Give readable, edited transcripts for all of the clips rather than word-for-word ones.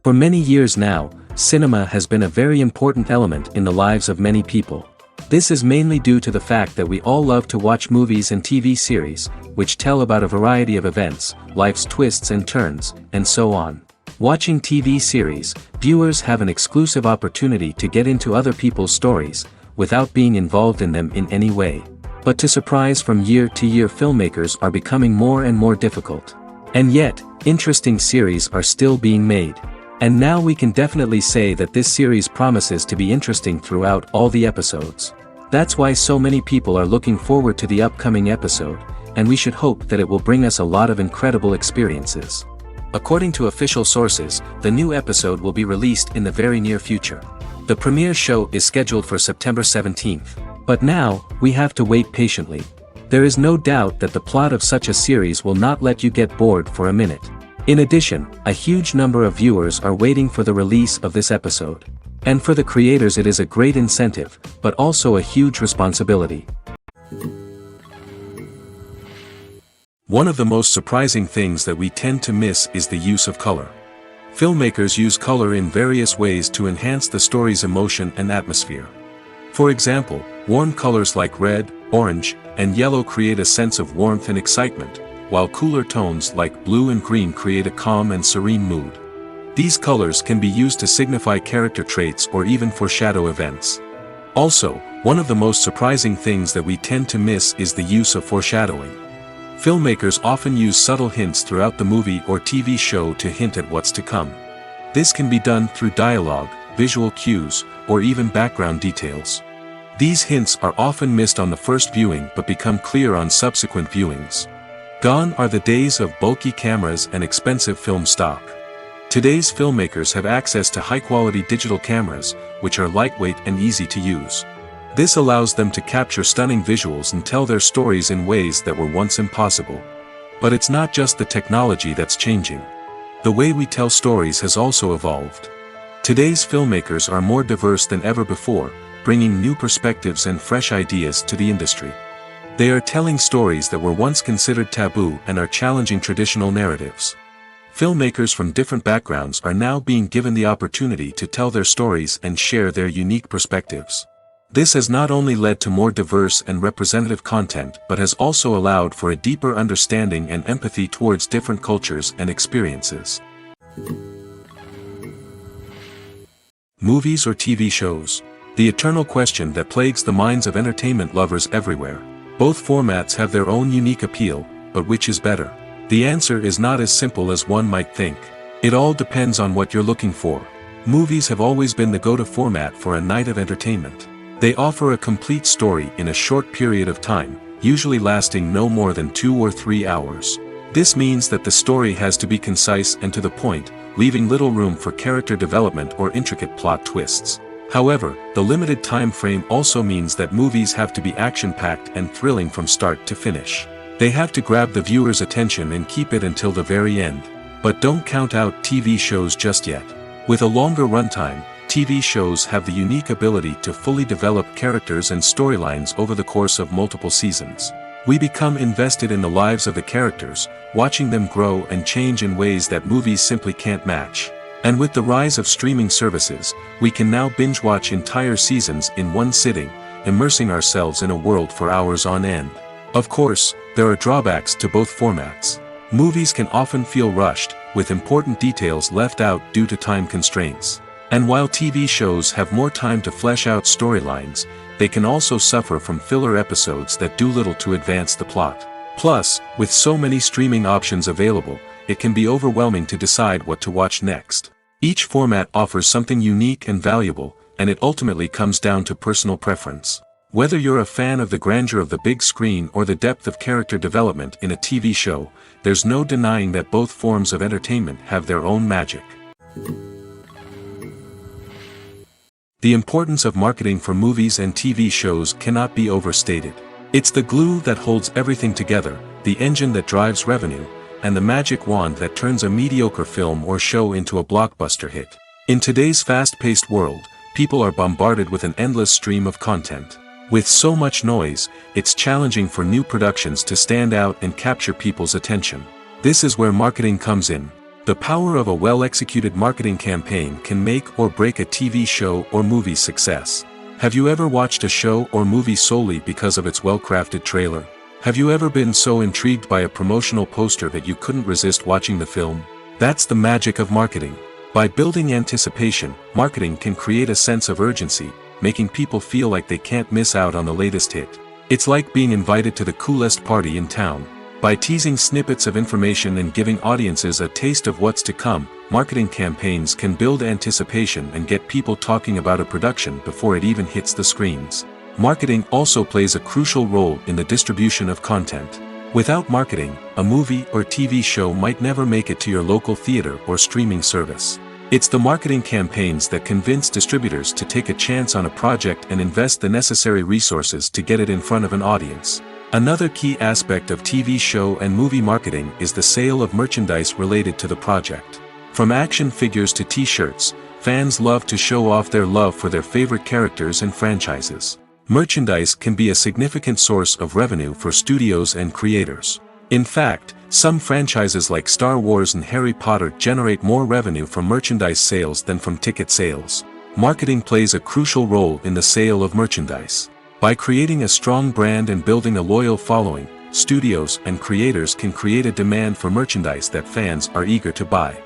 For many years now, cinema has been a very important element in the lives of many people. This is mainly due to the fact that we all love to watch movies and TV series, which tell about a variety of events, life's twists and turns, and so on. Watching TV series, viewers have an exclusive opportunity to get into other people's stories, without being involved in them in any way. But to surprise from year to year, filmmakers are becoming more and more difficult. And yet, interesting series are still being made. And now we can definitely say that this series promises to be interesting throughout all the episodes. That's why so many people are looking forward to the upcoming episode, and we should hope that it will bring us a lot of incredible experiences. According to official sources, the new episode will be released in the very near future. The premiere show is scheduled for September 17th. But now, we have to wait patiently. There is no doubt that the plot of such a series will not let you get bored for a minute. In addition, a huge number of viewers are waiting for the release of this episode. And for the creators it is a great incentive, but also a huge responsibility. One of the most surprising things that we tend to miss is the use of color. Filmmakers use color in various ways to enhance the story's emotion and atmosphere. For example, warm colors like red, orange, and yellow create a sense of warmth and excitement, while cooler tones like blue and green create a calm and serene mood. These colors can be used to signify character traits or even foreshadow events. Also, one of the most surprising things that we tend to miss is the use of foreshadowing. Filmmakers often use subtle hints throughout the movie or TV show to hint at what's to come. This can be done through dialogue, visual cues, or even background details. These hints are often missed on the first viewing but become clear on subsequent viewings. Gone are the days of bulky cameras and expensive film stock. Today's filmmakers have access to high-quality digital cameras, which are lightweight and easy to use. This allows them to capture stunning visuals and tell their stories in ways that were once impossible. But it's not just the technology that's changing. The way we tell stories has also evolved. Today's filmmakers are more diverse than ever before, bringing new perspectives and fresh ideas to the industry. They are telling stories that were once considered taboo and are challenging traditional narratives. Filmmakers from different backgrounds are now being given the opportunity to tell their stories and share their unique perspectives. This has not only led to more diverse and representative content but has also allowed for a deeper understanding and empathy towards different cultures and experiences. Movies or TV shows? The eternal question that plagues the minds of entertainment lovers everywhere. Both formats have their own unique appeal, but which is better? The answer is not as simple as one might think. It all depends on what you're looking for. Movies have always been the go-to format for a night of entertainment. They offer a complete story in a short period of time, usually lasting no more than 2 or 3 hours. This means that the story has to be concise and to the point, leaving little room for character development or intricate plot twists. However, the limited time frame also means that movies have to be action-packed and thrilling from start to finish. They have to grab the viewer's attention and keep it until the very end. But don't count out TV shows just yet. With a longer runtime, TV shows have the unique ability to fully develop characters and storylines over the course of multiple seasons. We become invested in the lives of the characters, watching them grow and change in ways that movies simply can't match. And with the rise of streaming services, we can now binge-watch entire seasons in one sitting, immersing ourselves in a world for hours on end. Of course, there are drawbacks to both formats. Movies can often feel rushed, with important details left out due to time constraints. And while TV shows have more time to flesh out storylines, they can also suffer from filler episodes that do little to advance the plot. Plus, with so many streaming options available, it can be overwhelming to decide what to watch next. Each format offers something unique and valuable, and it ultimately comes down to personal preference. Whether you're a fan of the grandeur of the big screen or the depth of character development in a TV show, there's no denying that both forms of entertainment have their own magic. The importance of marketing for movies and TV shows cannot be overstated. It's the glue that holds everything together, the engine that drives revenue, and the magic wand that turns a mediocre film or show into a blockbuster hit. In today's fast-paced world, people are bombarded with an endless stream of content. With so much noise, it's challenging for new productions to stand out and capture people's attention. This is where marketing comes in. The power of a well-executed marketing campaign can make or break a TV show or movie's success. Have you ever watched a show or movie solely because of its well-crafted trailer? Have you ever been so intrigued by a promotional poster that you couldn't resist watching the film? That's the magic of marketing. By building anticipation, marketing can create a sense of urgency, making people feel like they can't miss out on the latest hit. It's like being invited to the coolest party in town. By teasing snippets of information and giving audiences a taste of what's to come, marketing campaigns can build anticipation and get people talking about a production before it even hits the screens. Marketing also plays a crucial role in the distribution of content. Without marketing, a movie or TV show might never make it to your local theater or streaming service. It's the marketing campaigns that convince distributors to take a chance on a project and invest the necessary resources to get it in front of an audience. Another key aspect of TV show and movie marketing is the sale of merchandise related to the project. From action figures to t-shirts, fans love to show off their love for their favorite characters and franchises. Merchandise can be a significant source of revenue for studios and creators. In fact, some franchises like Star Wars and Harry Potter generate more revenue from merchandise sales than from ticket sales. Marketing plays a crucial role in the sale of merchandise. By creating a strong brand and building a loyal following, studios and creators can create a demand for merchandise that fans are eager to buy.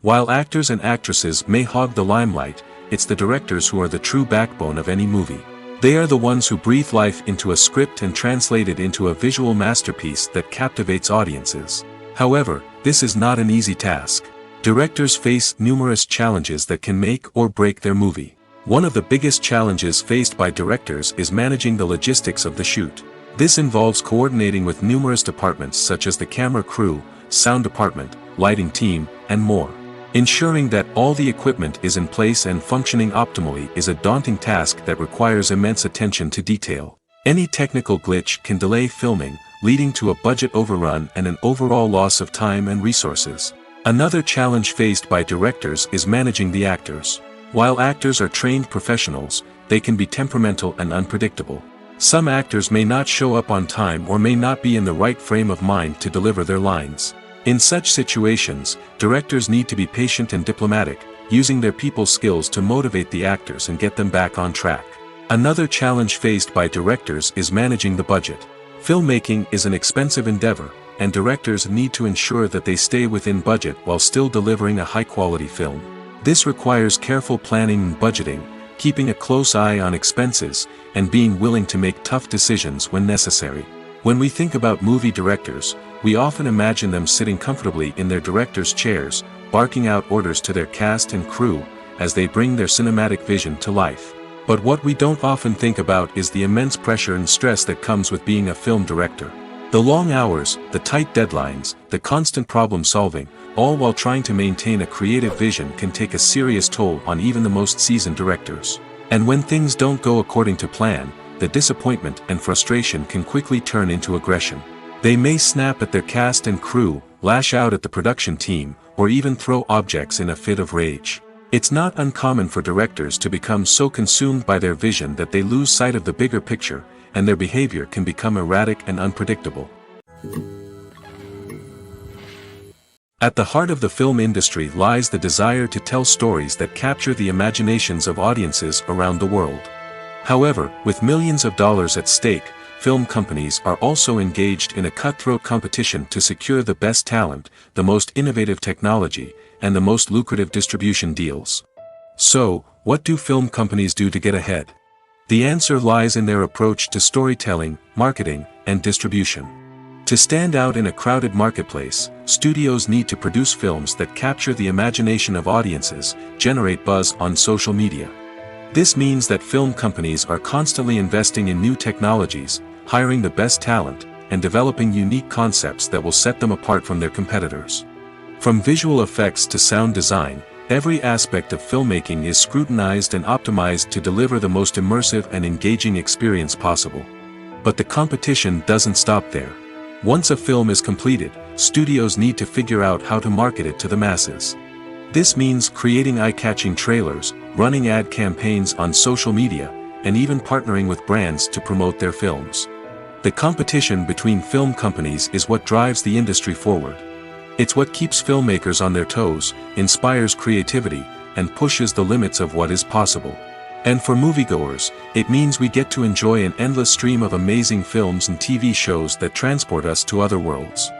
While actors and actresses may hog the limelight, it's the directors who are the true backbone of any movie. They are the ones who breathe life into a script and translate it into a visual masterpiece that captivates audiences. However, this is not an easy task. Directors face numerous challenges that can make or break their movie. One of the biggest challenges faced by directors is managing the logistics of the shoot. This involves coordinating with numerous departments such as the camera crew, sound department, lighting team, and more. Ensuring that all the equipment is in place and functioning optimally is a daunting task that requires immense attention to detail. Any technical glitch can delay filming, leading to a budget overrun and an overall loss of time and resources. Another challenge faced by directors is managing the actors. While actors are trained professionals, they can be temperamental and unpredictable. Some actors may not show up on time or may not be in the right frame of mind to deliver their lines. In such situations, directors need to be patient and diplomatic, using their people skills to motivate the actors and get them back on track. Another challenge faced by directors is managing the budget. Filmmaking is an expensive endeavor, and directors need to ensure that they stay within budget while still delivering a high-quality film. This requires careful planning and budgeting, keeping a close eye on expenses, and being willing to make tough decisions when necessary. When we think about movie directors, we often imagine them sitting comfortably in their director's chairs, barking out orders to their cast and crew, as they bring their cinematic vision to life. But what we don't often think about is the immense pressure and stress that comes with being a film director. The long hours, the tight deadlines, the constant problem solving, all while trying to maintain a creative vision can take a serious toll on even the most seasoned directors. And when things don't go according to plan, the disappointment and frustration can quickly turn into aggression. They may snap at their cast and crew, lash out at the production team, or even throw objects in a fit of rage. It's not uncommon for directors to become so consumed by their vision that they lose sight of the bigger picture, and their behavior can become erratic and unpredictable. At the heart of the film industry lies the desire to tell stories that capture the imaginations of audiences around the world. However, with millions of dollars at stake, film companies are also engaged in a cutthroat competition to secure the best talent, the most innovative technology, and the most lucrative distribution deals. So, what do film companies do to get ahead? The answer lies in their approach to storytelling, marketing, and distribution. To stand out in a crowded marketplace, studios need to produce films that capture the imagination of audiences, generate buzz on social media. This means that film companies are constantly investing in new technologies, hiring the best talent, and developing unique concepts that will set them apart from their competitors. From visual effects to sound design, every aspect of filmmaking is scrutinized and optimized to deliver the most immersive and engaging experience possible. But the competition doesn't stop there. Once a film is completed, studios need to figure out how to market it to the masses. This means creating eye-catching trailers, running ad campaigns on social media, and even partnering with brands to promote their films. The competition between film companies is what drives the industry forward. It's what keeps filmmakers on their toes, inspires creativity, and pushes the limits of what is possible. And for moviegoers, it means we get to enjoy an endless stream of amazing films and TV shows that transport us to other worlds.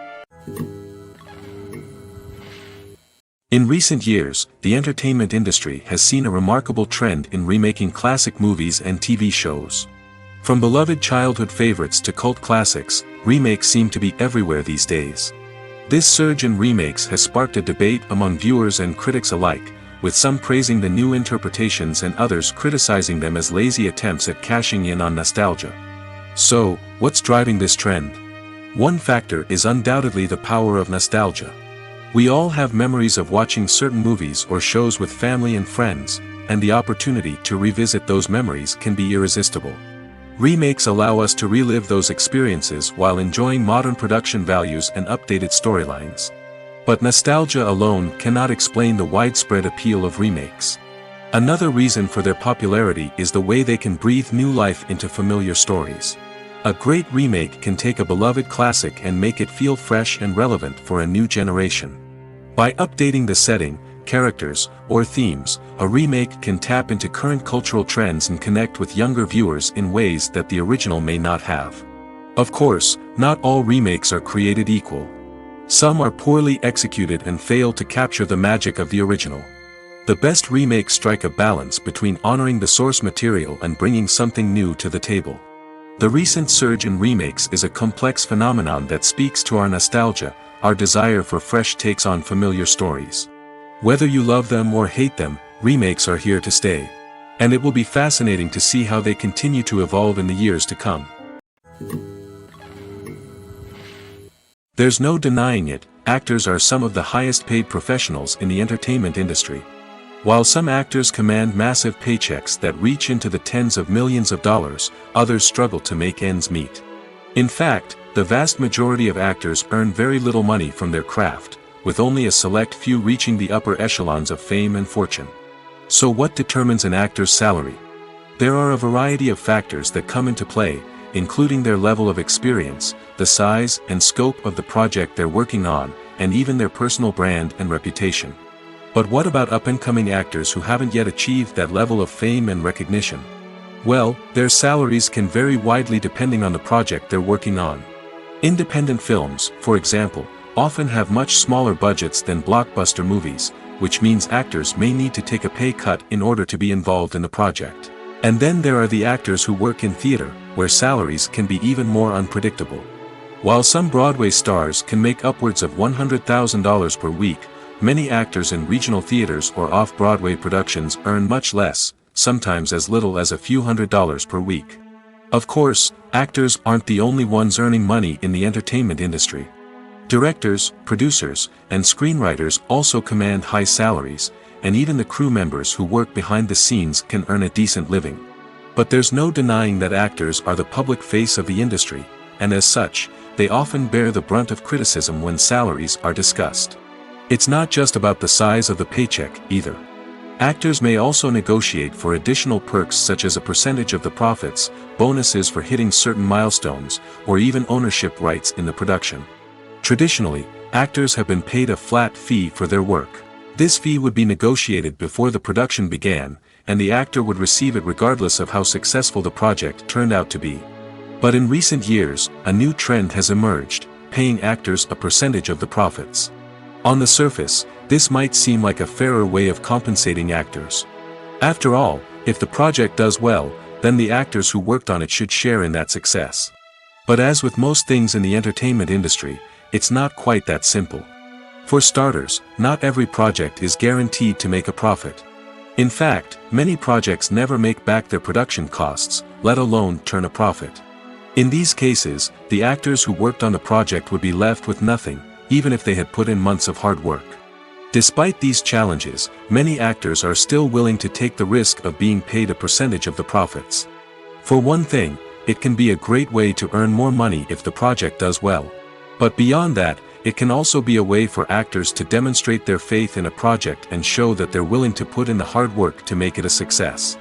In recent years, the entertainment industry has seen a remarkable trend in remaking classic movies and TV shows. From beloved childhood favorites to cult classics, remakes seem to be everywhere these days. This surge in remakes has sparked a debate among viewers and critics alike, with some praising the new interpretations and others criticizing them as lazy attempts at cashing in on nostalgia. So, what's driving this trend? One factor is undoubtedly the power of nostalgia. We all have memories of watching certain movies or shows with family and friends, and the opportunity to revisit those memories can be irresistible. Remakes allow us to relive those experiences while enjoying modern production values and updated storylines. But nostalgia alone cannot explain the widespread appeal of remakes. Another reason for their popularity is the way they can breathe new life into familiar stories. A great remake can take a beloved classic and make it feel fresh and relevant for a new generation. By updating the setting, characters, or themes, a remake can tap into current cultural trends and connect with younger viewers in ways that the original may not have. Of course, not all remakes are created equal. Some are poorly executed and fail to capture the magic of the original. The best remakes strike a balance between honoring the source material and bringing something new to the table. The recent surge in remakes is a complex phenomenon that speaks to our nostalgia, our desire for fresh takes on familiar stories. Whether you love them or hate them, remakes are here to stay. And it will be fascinating to see how they continue to evolve in the years to come. There's no denying it, actors are some of the highest paid professionals in the entertainment industry. While some actors command massive paychecks that reach into the tens of millions of dollars, others struggle to make ends meet. In fact, the vast majority of actors earn very little money from their craft, with only a select few reaching the upper echelons of fame and fortune. So what determines an actor's salary? There are a variety of factors that come into play, including their level of experience, the size and scope of the project they're working on, and even their personal brand and reputation. But what about up-and-coming actors who haven't yet achieved that level of fame and recognition? Well, their salaries can vary widely depending on the project they're working on. Independent films, for example, often have much smaller budgets than blockbuster movies, which means actors may need to take a pay cut in order to be involved in the project. And then there are the actors who work in theater, where salaries can be even more unpredictable. While some Broadway stars can make upwards of $100,000 per week, many actors in regional theaters or off-Broadway productions earn much less, sometimes as little as a few $100s per week. Of course, actors aren't the only ones earning money in the entertainment industry. Directors, producers, and screenwriters also command high salaries, and even the crew members who work behind the scenes can earn a decent living. But there's no denying that actors are the public face of the industry, and as such, they often bear the brunt of criticism when salaries are discussed. It's not just about the size of the paycheck, either. Actors may also negotiate for additional perks such as a percentage of the profits, bonuses for hitting certain milestones, or even ownership rights in the production. Traditionally, actors have been paid a flat fee for their work. This fee would be negotiated before the production began, and the actor would receive it regardless of how successful the project turned out to be. But in recent years, a new trend has emerged, paying actors a percentage of the profits. On the surface, this might seem like a fairer way of compensating actors. After all, if the project does well, then the actors who worked on it should share in that success. But as with most things in the entertainment industry, it's not quite that simple. For starters, not every project is guaranteed to make a profit. In fact, many projects never make back their production costs, let alone turn a profit. In these cases, the actors who worked on the project would be left with nothing, even if they had put in months of hard work. Despite these challenges, many actors are still willing to take the risk of being paid a percentage of the profits. For one thing, it can be a great way to earn more money if the project does well. But beyond that, it can also be a way for actors to demonstrate their faith in a project and show that they're willing to put in the hard work to make it a success.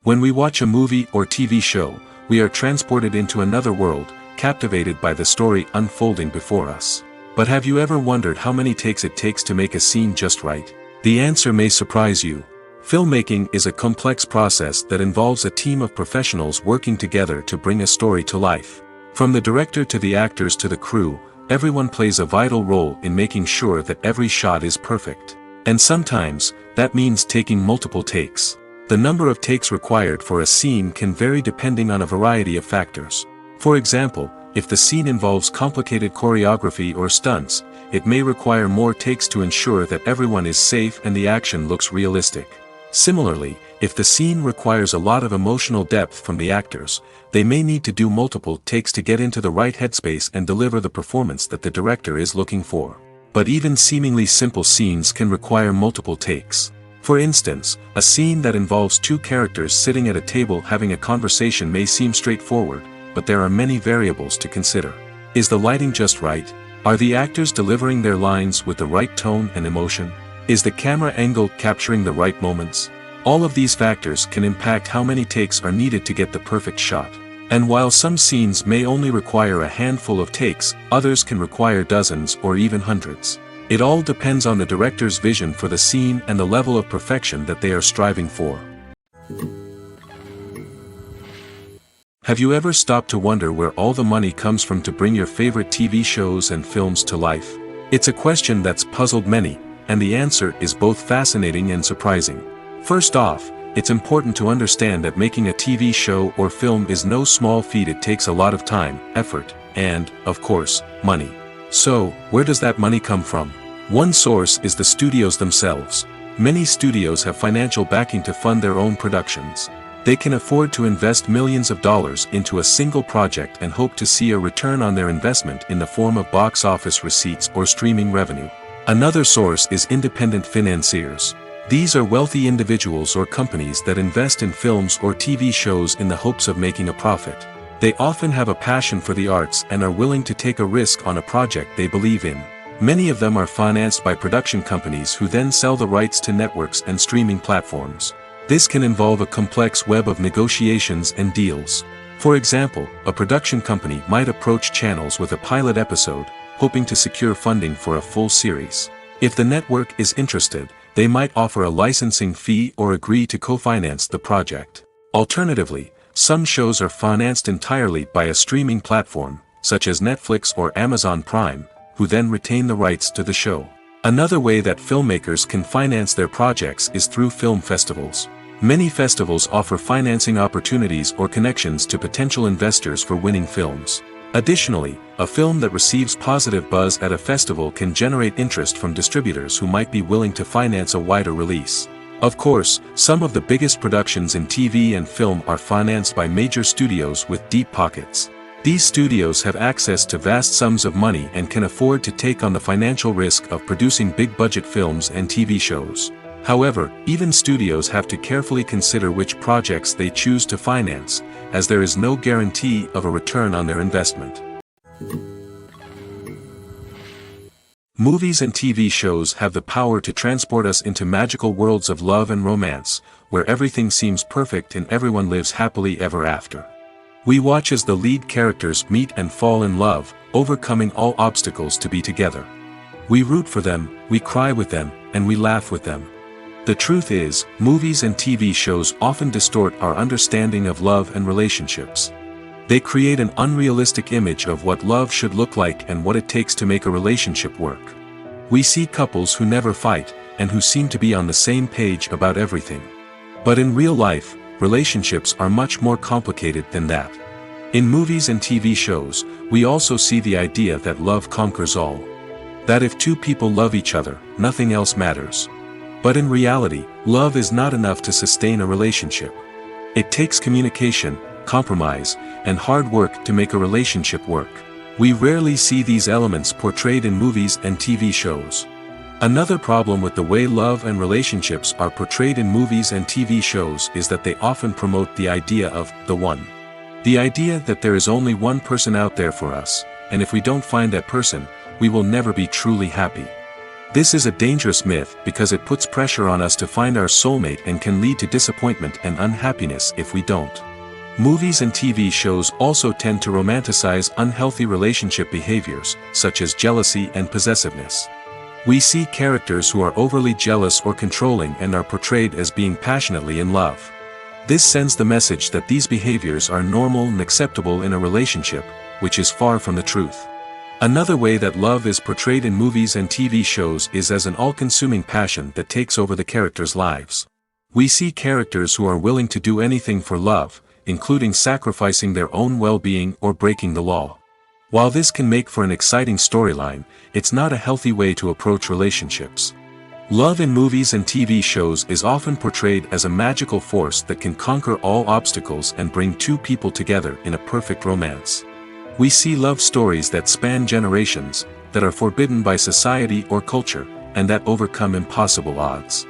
When we watch a movie or TV show, we are transported into another world, captivated by the story unfolding before us. But have you ever wondered how many takes it takes to make a scene just right? The answer may surprise you. Filmmaking is a complex process that involves a team of professionals working together to bring a story to life. From the director to the actors to the crew, everyone plays a vital role in making sure that every shot is perfect. And sometimes, that means taking multiple takes. The number of takes required for a scene can vary depending on a variety of factors. For example, if the scene involves complicated choreography or stunts, it may require more takes to ensure that everyone is safe and the action looks realistic. Similarly, if the scene requires a lot of emotional depth from the actors, they may need to do multiple takes to get into the right headspace and deliver the performance that the director is looking for. But even seemingly simple scenes can require multiple takes. For instance, a scene that involves two characters sitting at a table having a conversation may seem straightforward, but there are many variables to consider. Is the lighting just right? Are the actors delivering their lines with the right tone and emotion? Is the camera angle capturing the right moments? All of these factors can impact how many takes are needed to get the perfect shot. And while some scenes may only require a handful of takes, others can require dozens or even hundreds. It all depends on the director's vision for the scene and the level of perfection that they are striving for. Have you ever stopped to wonder where all the money comes from to bring your favorite TV shows and films to life? It's a question that's puzzled many, and the answer is both fascinating and surprising. First off, it's important to understand that making a TV show or film is no small feat. It takes a lot of time, effort, and, of course, money. So, where does that money come from? One source is the studios themselves. Many studios have financial backing to fund their own productions. They can afford to invest millions of dollars into a single project and hope to see a return on their investment in the form of box office receipts or streaming revenue. Another source is independent financiers. These are wealthy individuals or companies that invest in films or TV shows in the hopes of making a profit. They often have a passion for the arts and are willing to take a risk on a project they believe in. Many of them are financed by production companies who then sell the rights to networks and streaming platforms. This can involve a complex web of negotiations and deals. For example, a production company might approach channels with a pilot episode, hoping to secure funding for a full series. If the network is interested, they might offer a licensing fee or agree to co-finance the project. Alternatively, some shows are financed entirely by a streaming platform, such as Netflix or Amazon Prime, who then retain the rights to the show. Another way that filmmakers can finance their projects is through film festivals. Many festivals offer financing opportunities or connections to potential investors for winning films. Additionally, a film that receives positive buzz at a festival can generate interest from distributors who might be willing to finance a wider release. Of course, some of the biggest productions in TV and film are financed by major studios with deep pockets. These studios have access to vast sums of money and can afford to take on the financial risk of producing big-budget films and TV shows. However, even studios have to carefully consider which projects they choose to finance, as there is no guarantee of a return on their investment. Movies and TV shows have the power to transport us into magical worlds of love and romance, where everything seems perfect and everyone lives happily ever after. We watch as the lead characters meet and fall in love, overcoming all obstacles to be together. We root for them, we cry with them, and we laugh with them. The truth is, movies and TV shows often distort our understanding of love and relationships. They create an unrealistic image of what love should look like and what it takes to make a relationship work. We see couples who never fight, and who seem to be on the same page about everything. But in real life, relationships are much more complicated than that. In movies and TV shows, we also see the idea that love conquers all. That if two people love each other, nothing else matters. But in reality, love is not enough to sustain a relationship. It takes communication, compromise, and hard work to make a relationship work. We rarely see these elements portrayed in movies and TV shows. Another problem with the way love and relationships are portrayed in movies and TV shows is that they often promote the idea of the one. The idea that there is only one person out there for us, and if we don't find that person, we will never be truly happy. This is a dangerous myth because it puts pressure on us to find our soulmate and can lead to disappointment and unhappiness if we don't. Movies and TV shows also tend to romanticize unhealthy relationship behaviors, such as jealousy and possessiveness. We see characters who are overly jealous or controlling and are portrayed as being passionately in love. This sends the message that these behaviors are normal and acceptable in a relationship, which is far from the truth. Another way that love is portrayed in movies and TV shows is as an all-consuming passion that takes over the characters' lives. We see characters who are willing to do anything for love, including sacrificing their own well-being or breaking the law. While this can make for an exciting storyline, it's not a healthy way to approach relationships. Love in movies and TV shows is often portrayed as a magical force that can conquer all obstacles and bring two people together in a perfect romance. We see love stories that span generations, that are forbidden by society or culture, and that overcome impossible odds.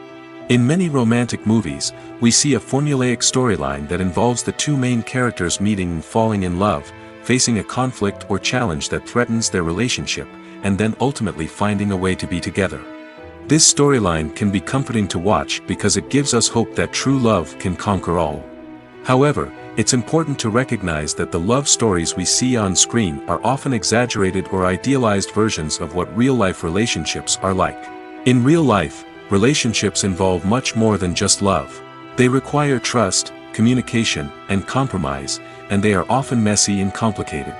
In many romantic movies, we see a formulaic storyline that involves the two main characters meeting and falling in love, facing a conflict or challenge that threatens their relationship, and then ultimately finding a way to be together. This storyline can be comforting to watch because it gives us hope that true love can conquer all. However, it's important to recognize that the love stories we see on screen are often exaggerated or idealized versions of what real-life relationships are like. In real life, relationships involve much more than just love. They require trust, communication, and compromise, and they are often messy and complicated.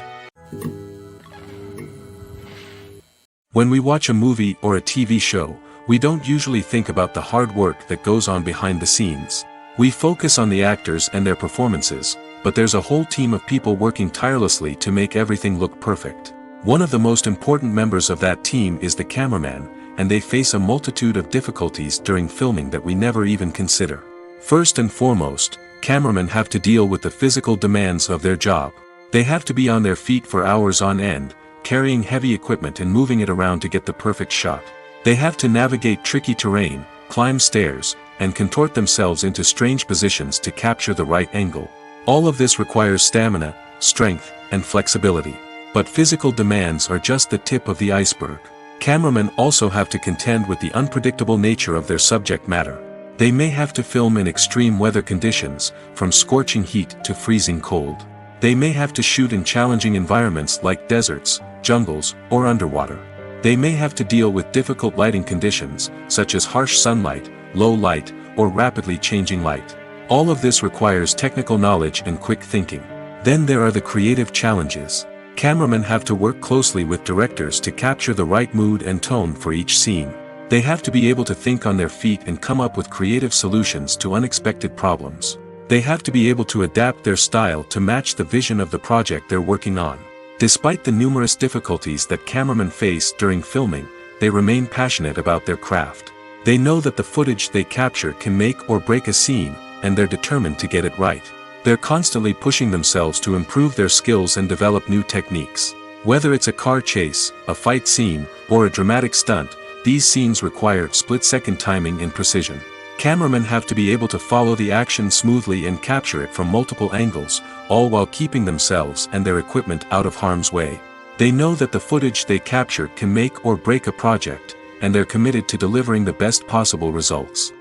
When we watch a movie or a TV show, we don't usually think about the hard work that goes on behind the scenes. We focus on the actors and their performances, but there's a whole team of people working tirelessly to make everything look perfect. One of the most important members of that team is the cameraman, and they face a multitude of difficulties during filming that we never even consider. First and foremost, cameramen have to deal with the physical demands of their job. They have to be on their feet for hours on end, carrying heavy equipment and moving it around to get the perfect shot. They have to navigate tricky terrain, climb stairs, and contort themselves into strange positions to capture the right angle. All of this requires stamina, strength, and flexibility. But physical demands are just the tip of the iceberg. Cameramen also have to contend with the unpredictable nature of their subject matter. They may have to film in extreme weather conditions, from scorching heat to freezing cold. They may have to shoot in challenging environments like deserts, jungles, or underwater. They may have to deal with difficult lighting conditions, such as harsh sunlight, low light, or rapidly changing light. All of this requires technical knowledge and quick thinking. Then there are the creative challenges. Cameramen have to work closely with directors to capture the right mood and tone for each scene. They have to be able to think on their feet and come up with creative solutions to unexpected problems. They have to be able to adapt their style to match the vision of the project they're working on. Despite the numerous difficulties that cameramen face during filming, they remain passionate about their craft. They know that the footage they capture can make or break a scene, and they're determined to get it right. They're constantly pushing themselves to improve their skills and develop new techniques. Whether it's a car chase, a fight scene, or a dramatic stunt, these scenes require split-second timing and precision. Cameramen have to be able to follow the action smoothly and capture it from multiple angles, all while keeping themselves and their equipment out of harm's way. They know that the footage they capture can make or break a project, and they're committed to delivering the best possible results.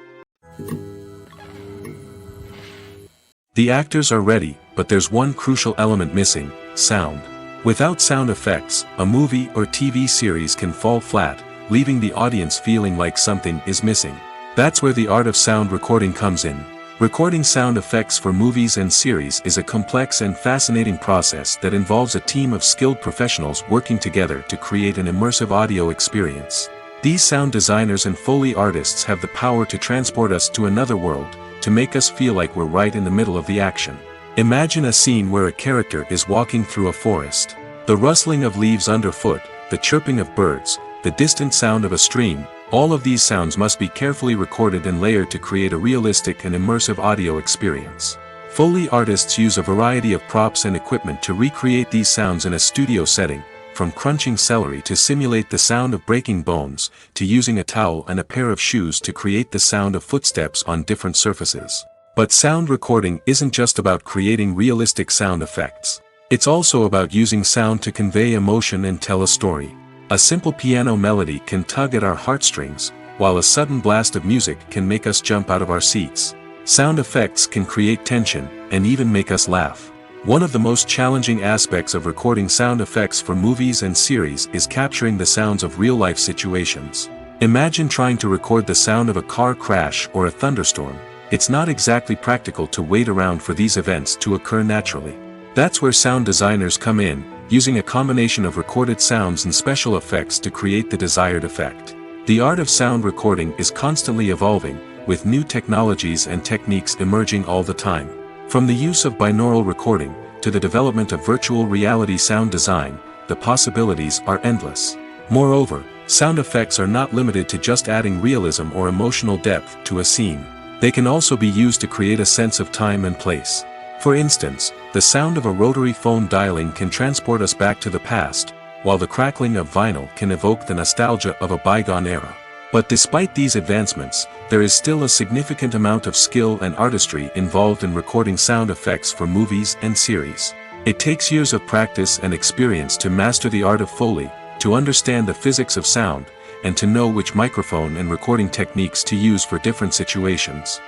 The actors are ready, but there's one crucial element missing: sound. Without sound effects, a movie or TV series can fall flat, leaving the audience feeling like something is missing. That's where the art of sound recording comes in. Recording sound effects for movies and series is a complex and fascinating process that involves a team of skilled professionals working together to create an immersive audio experience. These sound designers and Foley artists have the power to transport us to another world, to make us feel like we're right in the middle of the action. Imagine a scene where a character is walking through a forest. The rustling of leaves underfoot, the chirping of birds, the distant sound of a stream, all of these sounds must be carefully recorded and layered to create a realistic and immersive audio experience. Foley artists use a variety of props and equipment to recreate these sounds in a studio setting, from crunching celery to simulate the sound of breaking bones, to using a towel and a pair of shoes to create the sound of footsteps on different surfaces. But sound recording isn't just about creating realistic sound effects. It's also about using sound to convey emotion and tell a story. A simple piano melody can tug at our heartstrings, while a sudden blast of music can make us jump out of our seats. Sound effects can create tension, and even make us laugh. One of the most challenging aspects of recording sound effects for movies and series is capturing the sounds of real-life situations. Imagine trying to record the sound of a car crash or a thunderstorm. It's not exactly practical to wait around for these events to occur naturally. That's where sound designers come in, using a combination of recorded sounds and special effects to create the desired effect. The art of sound recording is constantly evolving, with new technologies and techniques emerging all the time. From the use of binaural recording, to the development of virtual reality sound design, the possibilities are endless. Moreover, sound effects are not limited to just adding realism or emotional depth to a scene. They can also be used to create a sense of time and place. For instance, the sound of a rotary phone dialing can transport us back to the past, while the crackling of vinyl can evoke the nostalgia of a bygone era. But despite these advancements, there is still a significant amount of skill and artistry involved in recording sound effects for movies and series. It takes years of practice and experience to master the art of Foley, to understand the physics of sound, and to know which microphone and recording techniques to use for different situations.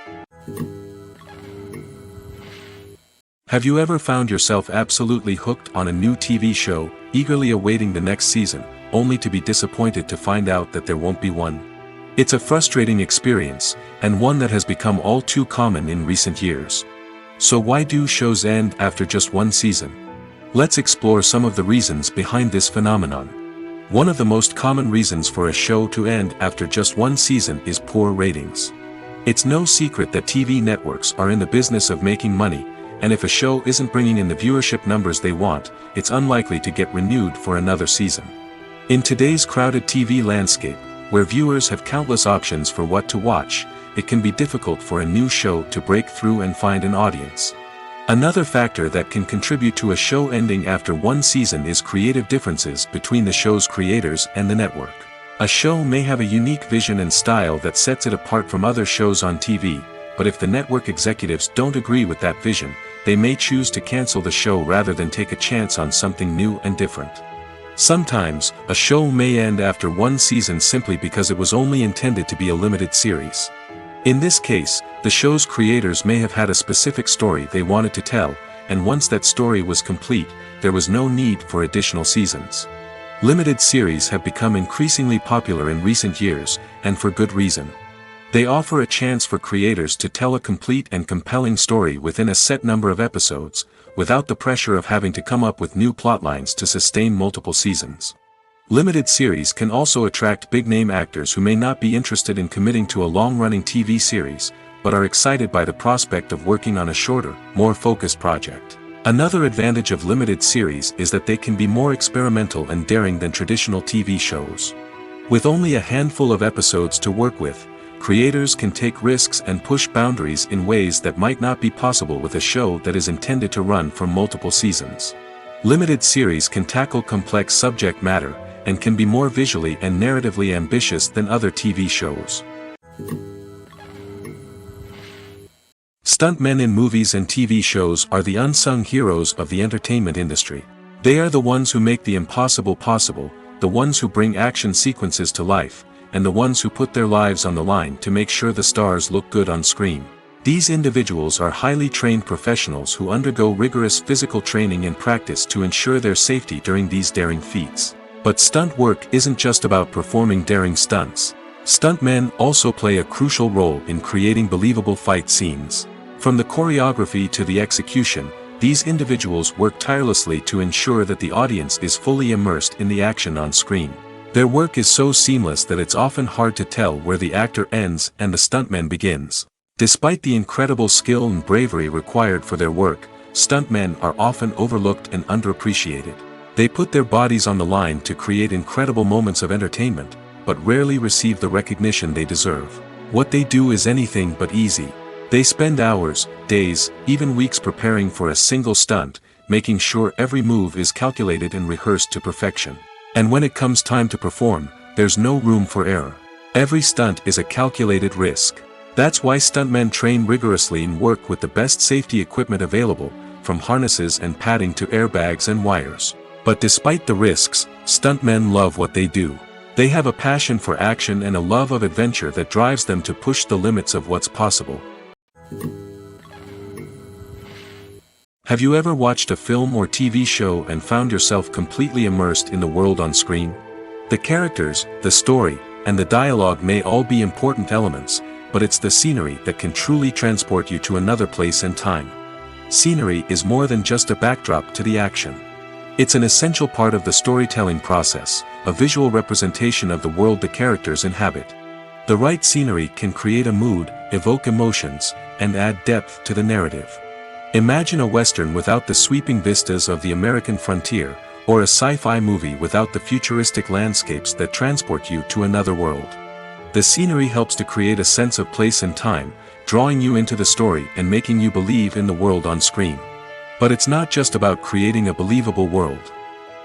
Have you ever found yourself absolutely hooked on a new TV show, eagerly awaiting the next season, only to be disappointed to find out that there won't be one? It's a frustrating experience, and one that has become all too common in recent years. So why do shows end after just one season? Let's explore some of the reasons behind this phenomenon. One of the most common reasons for a show to end after just one season is poor ratings. It's no secret that TV networks are in the business of making money, and if a show isn't bringing in the viewership numbers they want, it's unlikely to get renewed for another season. In today's crowded TV landscape, where viewers have countless options for what to watch, it can be difficult for a new show to break through and find an audience. Another factor that can contribute to a show ending after one season is creative differences between the show's creators and the network. A show may have a unique vision and style that sets it apart from other shows on TV, but if the network executives don't agree with that vision, they may choose to cancel the show rather than take a chance on something new and different. Sometimes, a show may end after one season simply because it was only intended to be a limited series. In this case, the show's creators may have had a specific story they wanted to tell, and once that story was complete, there was no need for additional seasons. Limited series have become increasingly popular in recent years, and for good reason. They offer a chance for creators to tell a complete and compelling story within a set number of episodes, without the pressure of having to come up with new plotlines to sustain multiple seasons. Limited series can also attract big-name actors who may not be interested in committing to a long-running TV series, but are excited by the prospect of working on a shorter, more focused project. Another advantage of limited series is that they can be more experimental and daring than traditional TV shows. With only a handful of episodes to work with, creators can take risks and push boundaries in ways that might not be possible with a show that is intended to run for multiple seasons. Limited series can tackle complex subject matter, and can be more visually and narratively ambitious than other TV shows. Stuntmen in movies and TV shows are the unsung heroes of the entertainment industry. They are the ones who make the impossible possible, the ones who bring action sequences to life, and the ones who put their lives on the line to make sure the stars look good on screen. These individuals are highly trained professionals who undergo rigorous physical training and practice to ensure their safety during these daring feats. But stunt work isn't just about performing daring stunts. Stuntmen also play a crucial role in creating believable fight scenes. From the choreography to the execution, these individuals work tirelessly to ensure that the audience is fully immersed in the action on screen. Their work is so seamless that it's often hard to tell where the actor ends and the stuntman begins. Despite the incredible skill and bravery required for their work, stuntmen are often overlooked and underappreciated. They put their bodies on the line to create incredible moments of entertainment, but rarely receive the recognition they deserve. What they do is anything but easy. They spend hours, days, even weeks preparing for a single stunt, making sure every move is calculated and rehearsed to perfection. And when it comes time to perform, there's no room for error. Every stunt is a calculated risk. That's why stuntmen train rigorously and work with the best safety equipment available, from harnesses and padding to airbags and wires. But despite the risks, Stuntmen love what they do. They have a passion for action and a love of adventure that drives them to push the limits of what's possible. Have you ever watched a film or TV show and found yourself completely immersed in the world on screen? The characters, the story, and the dialogue may all be important elements, but it's the scenery that can truly transport you to another place and time. Scenery is more than just a backdrop to the action. It's an essential part of the storytelling process, a visual representation of the world the characters inhabit. The right scenery can create a mood, evoke emotions, and add depth to the narrative. Imagine a Western without the sweeping vistas of the American frontier, or a sci-fi movie without the futuristic landscapes that transport you to another world. The scenery helps to create a sense of place and time, drawing you into the story and making you believe in the world on screen. But it's not just about creating a believable world.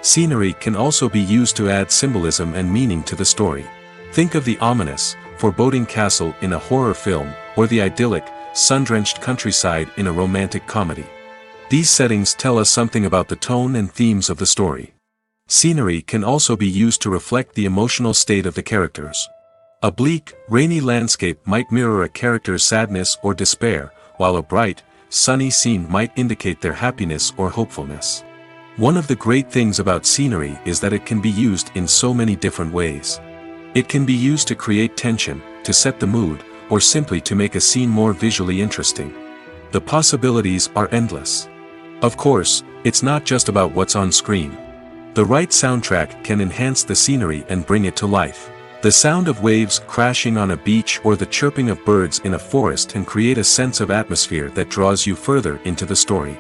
Scenery can also be used to add symbolism and meaning to the story. Think of the ominous, foreboding castle in a horror film, or the idyllic, sun-drenched countryside in a romantic comedy. These settings tell us something about the tone and themes of the story. Scenery can also be used to reflect the emotional state of the characters. A bleak, rainy landscape might mirror a character's sadness or despair, while a bright, sunny scene might indicate their happiness or hopefulness. One of the great things about scenery is that it can be used in so many different ways. It can be used to create tension, to set the mood, or simply to make a scene more visually interesting. The possibilities are endless. Of course, it's not just about what's on screen. The right soundtrack can enhance the scenery and bring it to life. The sound of waves crashing on a beach or the chirping of birds in a forest can create a sense of atmosphere that draws you further into the story.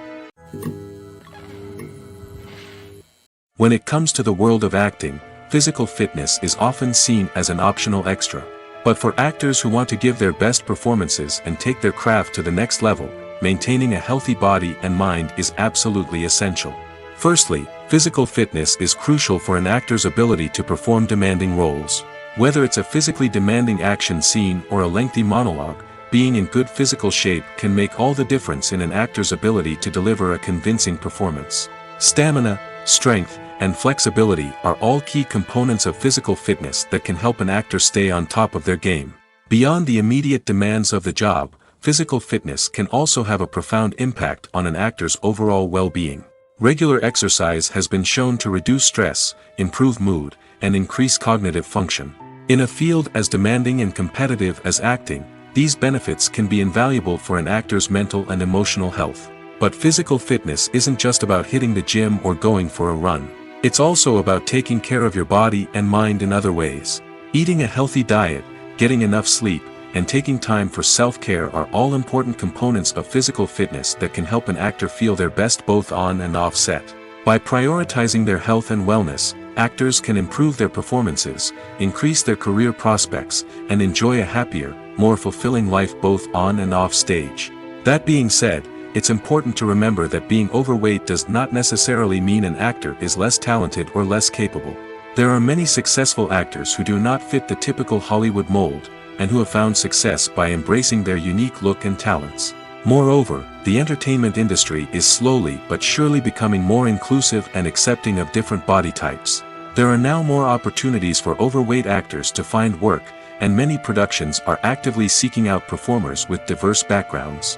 When it comes to the world of acting, physical fitness is often seen as an optional extra. But for actors who want to give their best performances and take their craft to the next level, maintaining a healthy body and mind is absolutely essential. Firstly, physical fitness is crucial for an actor's ability to perform demanding roles. Whether it's a physically demanding action scene or a lengthy monologue, being in good physical shape can make all the difference in an actor's ability to deliver a convincing performance. Stamina, strength, and flexibility are all key components of physical fitness that can help an actor stay on top of their game. Beyond the immediate demands of the job, physical fitness can also have a profound impact on an actor's overall well-being. Regular exercise has been shown to reduce stress, improve mood, and increase cognitive function. In a field as demanding and competitive as acting, these benefits can be invaluable for an actor's mental and emotional health. But physical fitness isn't just about hitting the gym or going for a run. It's also about taking care of your body and mind in other ways. Eating a healthy diet, getting enough sleep, and taking time for self-care are all important components of physical fitness that can help an actor feel their best both on and off set. By prioritizing their health and wellness, actors can improve their performances, increase their career prospects, and enjoy a happier, more fulfilling life both on and off stage. That being said, it's important to remember that being overweight does not necessarily mean an actor is less talented or less capable. There are many successful actors who do not fit the typical Hollywood mold, and who have found success by embracing their unique look and talents. Moreover, the entertainment industry is slowly but surely becoming more inclusive and accepting of different body types. There are now more opportunities for overweight actors to find work, and many productions are actively seeking out performers with diverse backgrounds.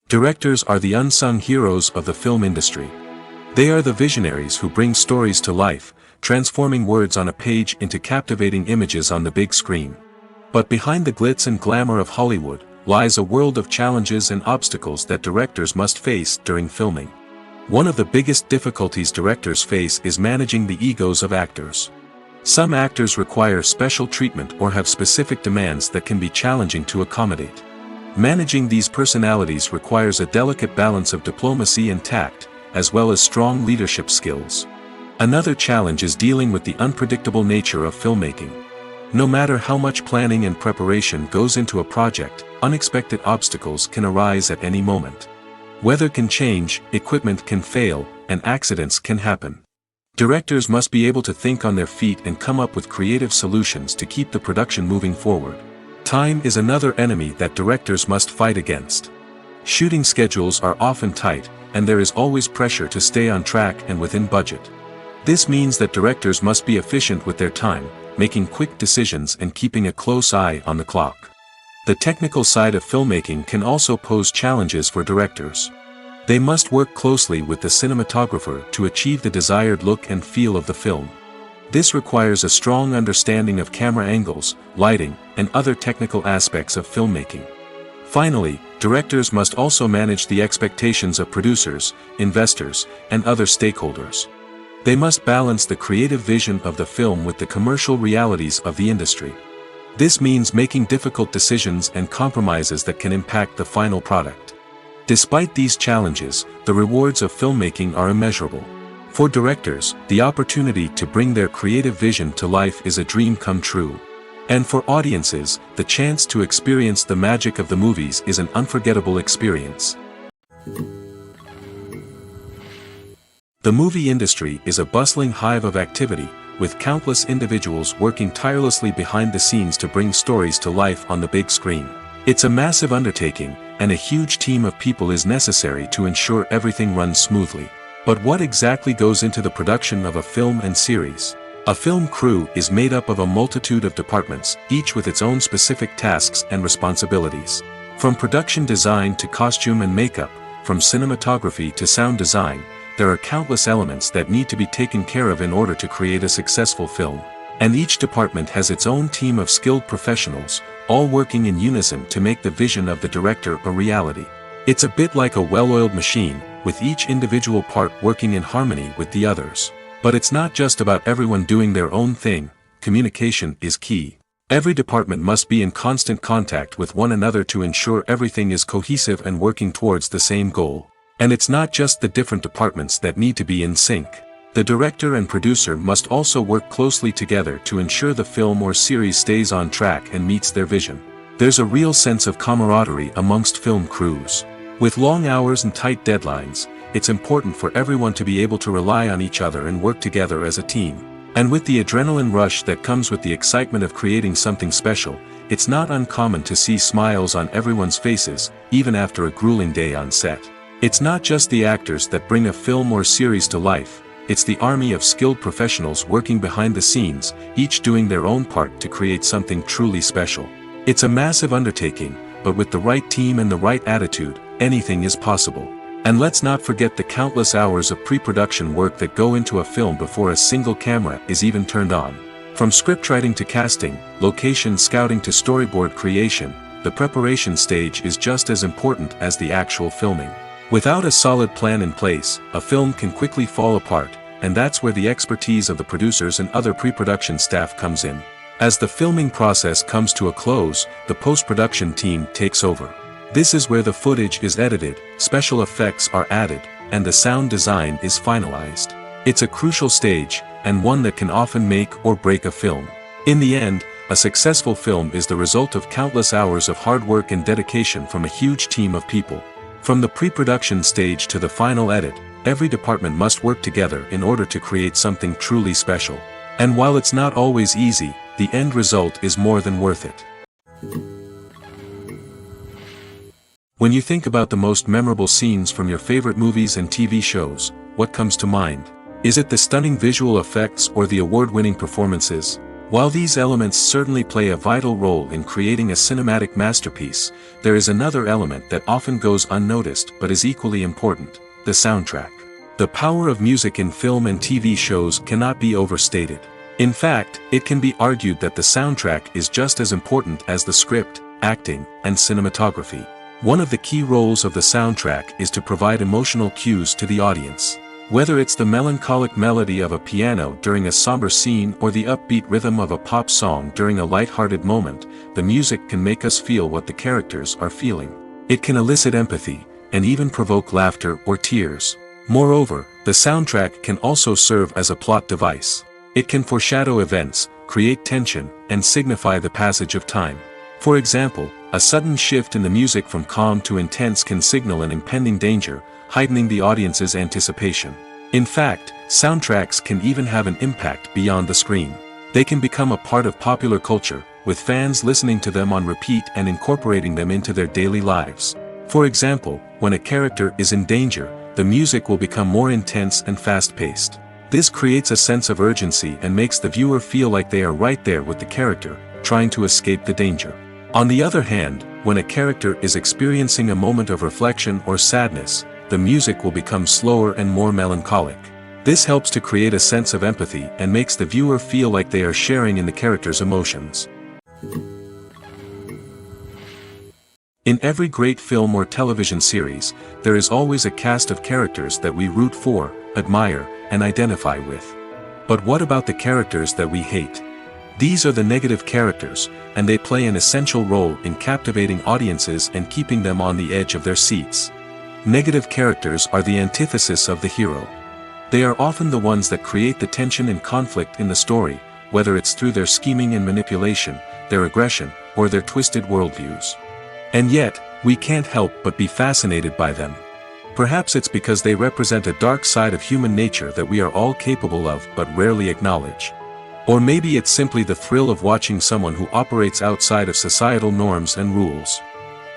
Directors are the unsung heroes of the film industry. They are the visionaries who bring stories to life, transforming words on a page into captivating images on the big screen. But behind the glitz and glamour of Hollywood, lies a world of challenges and obstacles that directors must face during filming. One of the biggest difficulties directors face is managing the egos of actors. Some actors require special treatment or have specific demands that can be challenging to accommodate. Managing these personalities requires a delicate balance of diplomacy and tact, as well as strong leadership skills. Another challenge is dealing with the unpredictable nature of filmmaking. No matter how much planning and preparation goes into a project, unexpected obstacles can arise at any moment. Weather can change, equipment can fail, and accidents can happen. Directors must be able to think on their feet and come up with creative solutions to keep the production moving forward. Time is another enemy that directors must fight against. Shooting schedules are often tight, and there is always pressure to stay on track and within budget. This means that directors must be efficient with their time, making quick decisions and keeping a close eye on the clock. The technical side of filmmaking can also pose challenges for directors. They must work closely with the cinematographer to achieve the desired look and feel of the film. This requires a strong understanding of camera angles, lighting, and other technical aspects of filmmaking. Finally, directors must also manage the expectations of producers, investors, and other stakeholders. They must balance the creative vision of the film with the commercial realities of the industry. This means making difficult decisions and compromises that can impact the final product. Despite these challenges, the rewards of filmmaking are immeasurable. For directors, the opportunity to bring their creative vision to life is a dream come true. And for audiences, the chance to experience the magic of the movies is an unforgettable experience. The movie industry is a bustling hive of activity, with countless individuals working tirelessly behind the scenes to bring stories to life on the big screen. It's a massive undertaking, and a huge team of people is necessary to ensure everything runs smoothly. But what exactly goes into the production of a film and series? A film crew is made up of a multitude of departments, each with its own specific tasks and responsibilities. From production design to costume and makeup, from cinematography to sound design, there are countless elements that need to be taken care of in order to create a successful film. And each department has its own team of skilled professionals, all working in unison to make the vision of the director a reality. It's a bit like a well-oiled machine, with each individual part working in harmony with the others. But it's not just about everyone doing their own thing. Communication is key. Every department must be in constant contact with one another to ensure everything is cohesive and working towards the same goal. And it's not just the different departments that need to be in sync. The director and producer must also work closely together to ensure the film or series stays on track and meets their vision. There's a real sense of camaraderie amongst film crews. With long hours and tight deadlines, it's important for everyone to be able to rely on each other and work together as a team. And with the adrenaline rush that comes with the excitement of creating something special, it's not uncommon to see smiles on everyone's faces, even after a grueling day on set. It's not just the actors that bring a film or series to life, it's the army of skilled professionals working behind the scenes, each doing their own part to create something truly special. It's a massive undertaking, but with the right team and the right attitude, anything is possible. And let's not forget the countless hours of pre-production work that go into a film before a single camera is even turned on. From scriptwriting to casting, location scouting to storyboard creation, the preparation stage is just as important as the actual filming. Without a solid plan in place, a film can quickly fall apart, and that's where the expertise of the producers and other pre-production staff comes in. As the filming process comes to a close, the post-production team takes over. This is where the footage is edited, special effects are added, and the sound design is finalized. It's a crucial stage, and one that can often make or break a film. In the end, a successful film is the result of countless hours of hard work and dedication from a huge team of people. From the pre-production stage to the final edit, every department must work together in order to create something truly special. And while it's not always easy, the end result is more than worth it. When you think about the most memorable scenes from your favorite movies and TV shows, what comes to mind? Is it the stunning visual effects or the award-winning performances? While these elements certainly play a vital role in creating a cinematic masterpiece, there is another element that often goes unnoticed but is equally important: the soundtrack. The power of music in film and TV shows cannot be overstated. In fact, it can be argued that the soundtrack is just as important as the script, acting, and cinematography. One of the key roles of the soundtrack is to provide emotional cues to the audience. Whether it's the melancholic melody of a piano during a somber scene or the upbeat rhythm of a pop song during a light-hearted moment, the music can make us feel what the characters are feeling. It can elicit empathy, and even provoke laughter or tears. Moreover, the soundtrack can also serve as a plot device. It can foreshadow events, create tension, and signify the passage of time. For example, a sudden shift in the music from calm to intense can signal an impending danger, heightening the audience's anticipation. In fact, soundtracks can even have an impact beyond the screen. They can become a part of popular culture, with fans listening to them on repeat and incorporating them into their daily lives. For example, when a character is in danger, the music will become more intense and fast-paced. This creates a sense of urgency and makes the viewer feel like they are right there with the character, trying to escape the danger. On the other hand, when a character is experiencing a moment of reflection or sadness, the music will become slower and more melancholic. This helps to create a sense of empathy and makes the viewer feel like they are sharing in the character's emotions. In every great film or television series, there is always a cast of characters that we root for, admire, and identify with. But what about the characters that we hate? These are the negative characters, and they play an essential role in captivating audiences and keeping them on the edge of their seats. Negative characters are the antithesis of the hero. They are often the ones that create the tension and conflict in the story, whether it's through their scheming and manipulation, their aggression, or their twisted worldviews. And yet, we can't help but be fascinated by them. Perhaps it's because they represent a dark side of human nature that we are all capable of but rarely acknowledge. Or maybe it's simply the thrill of watching someone who operates outside of societal norms and rules.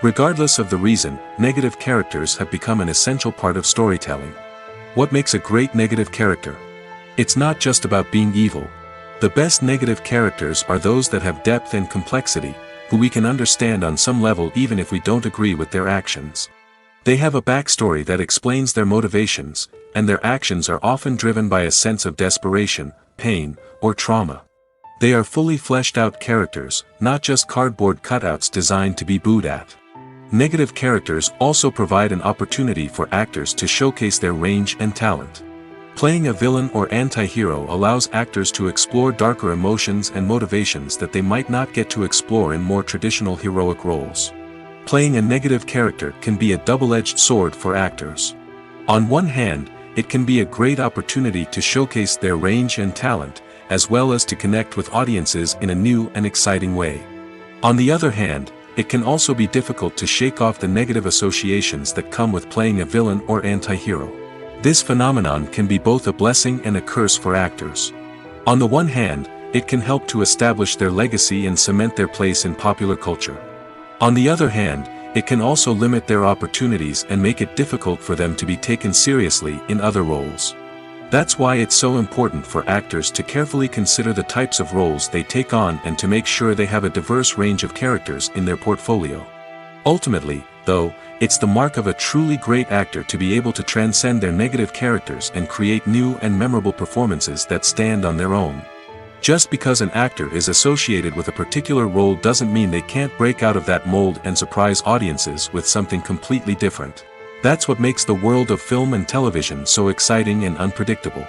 Regardless of the reason, negative characters have become an essential part of storytelling. What makes a great negative character? It's not just about being evil. The best negative characters are those that have depth and complexity, who we can understand on some level even if we don't agree with their actions. They have a backstory that explains their motivations, and their actions are often driven by a sense of desperation, pain, or trauma. They are fully fleshed out characters, not just cardboard cutouts designed to be booed at. Negative characters also provide an opportunity for actors to showcase their range and talent. Playing a villain or anti-hero allows actors to explore darker emotions and motivations that they might not get to explore in more traditional heroic roles. Playing a negative character can be a double-edged sword for actors. On one hand, it can be a great opportunity to showcase their range and talent, as well as to connect with audiences in a new and exciting way. On the other hand, it can also be difficult to shake off the negative associations that come with playing a villain or anti-hero. This phenomenon can be both a blessing and a curse for actors. On the one hand, it can help to establish their legacy and cement their place in popular culture. On the other hand, it can also limit their opportunities and make it difficult for them to be taken seriously in other roles. That's why it's so important for actors to carefully consider the types of roles they take on and to make sure they have a diverse range of characters in their portfolio. Ultimately, though, it's the mark of a truly great actor to be able to transcend their negative characters and create new and memorable performances that stand on their own. Just because an actor is associated with a particular role doesn't mean they can't break out of that mold and surprise audiences with something completely different. That's what makes the world of film and television so exciting and unpredictable.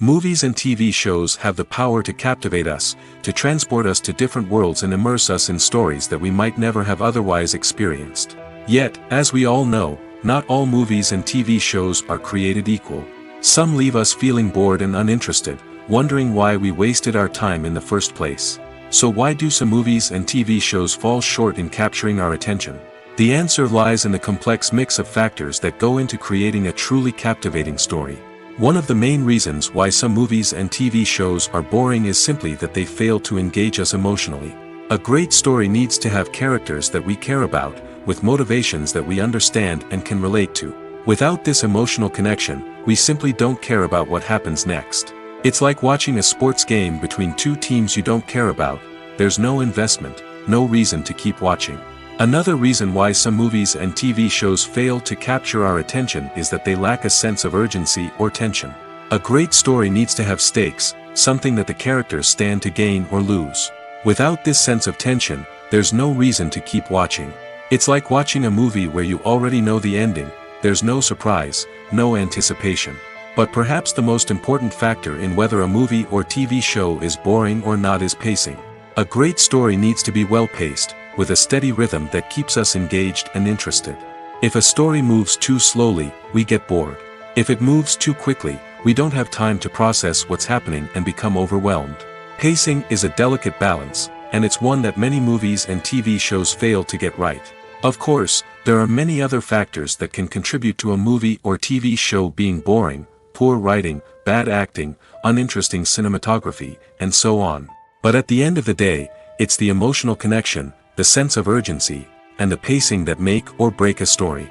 Movies and TV shows have the power to captivate us, to transport us to different worlds and immerse us in stories that we might never have otherwise experienced. Yet, as we all know, not all movies and TV shows are created equal. Some leave us feeling bored and uninterested, wondering why we wasted our time in the first place. So why do some movies and TV shows fall short in capturing our attention? The answer lies in the complex mix of factors that go into creating a truly captivating story. One of the main reasons why some movies and TV shows are boring is simply that they fail to engage us emotionally. A great story needs to have characters that we care about, with motivations that we understand and can relate to. Without this emotional connection, we simply don't care about what happens next. It's like watching a sports game between two teams you don't care about. There's no investment, no reason to keep watching. Another reason why some movies and TV shows fail to capture our attention is that they lack a sense of urgency or tension. A great story needs to have stakes, something that the characters stand to gain or lose. Without this sense of tension, there's no reason to keep watching. It's like watching a movie where you already know the ending. There's no surprise, no anticipation. But perhaps the most important factor in whether a movie or TV show is boring or not is pacing. A great story needs to be well-paced, with a steady rhythm that keeps us engaged and interested. If a story moves too slowly, we get bored. If it moves too quickly, we don't have time to process what's happening and become overwhelmed. Pacing is a delicate balance, and it's one that many movies and TV shows fail to get right. Of course, there are many other factors that can contribute to a movie or TV show being boring: poor writing, bad acting, uninteresting cinematography, and so on. But at the end of the day, it's the emotional connection, the sense of urgency, and the pacing that make or break a story.